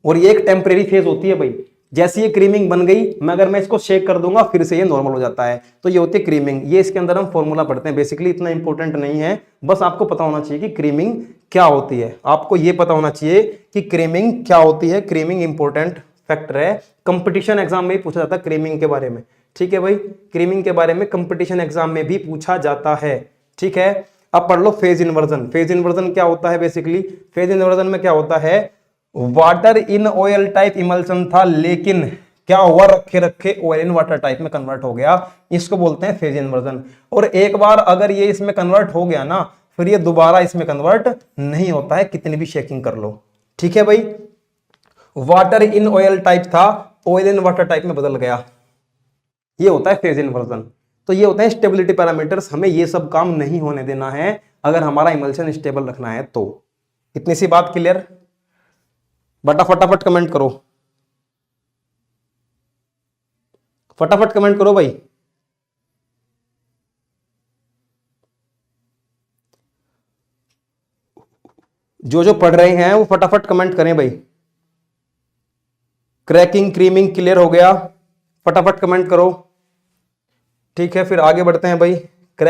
और ये एक टेम्परेरी फेज होती है भाई, जैसे ये क्रीमिंग बन गई, मैं अगर मैं इसको शेक कर दूंगा फिर से ये नॉर्मल हो जाता है, तो ये होती है क्रीमिंग। ये इसके अंदर हम फॉर्मूला पढ़ते हैं, बेसिकली इतना इंपॉर्टेंट नहीं है, बस आपको पता होना चाहिए कि क्रीमिंग क्या होती है, आपको ये पता होना चाहिए कि क्रीमिंग क्या होती है। क्रीमिंग इंपॉर्टेंट फैक्टर है, कंपटीशन एग्जाम में ही पूछा जाता है क्रीमिंग के बारे में, ठीक है भाई, क्रीमिंग के बारे में कंपटीशन एग्जाम में भी पूछा जाता है, ठीक है। अब पढ़ लो फेज इन्वर्जन। फेज इन्वर्जन क्या होता है, बेसिकली फेज इन्वर्जन में क्या होता है, water in oil type emulsion था, लेकिन क्या हुआ, रखे रखे ऑयल इन वाटर टाइप में कन्वर्ट हो गया, इसको बोलते हैं फेज इन्वर्जन। और एक बार अगर ये इसमें कन्वर्ट हो गया ना, फिर ये दोबारा इसमें कन्वर्ट नहीं होता है, कितनी भी शेकिंग कर लो, ठीक है भाई। वाटर इन ऑयल टाइप था, ऑयल इन वाटर टाइप में बदल गया, ये होता है फेज इन्वर्जन। तो ये होते हैं स्टेबिलिटी पैरामीटर्स, हमें ये सब काम नहीं होने देना है अगर हमारा इमल्शन स्टेबल रखना है तो। इतनी सी बात क्लियर, बटा फटाफट कमेंट करो, फटाफट कमेंट करो भाई। जो जो पढ़ रहे हैं वो फटाफट कमेंट करें भाई। क्रैकिंग क्रीमिंग क्लियर हो गया, फटाफट कमेंट करो, ठीक है। फिर आगे बढ़ते हैं भाई।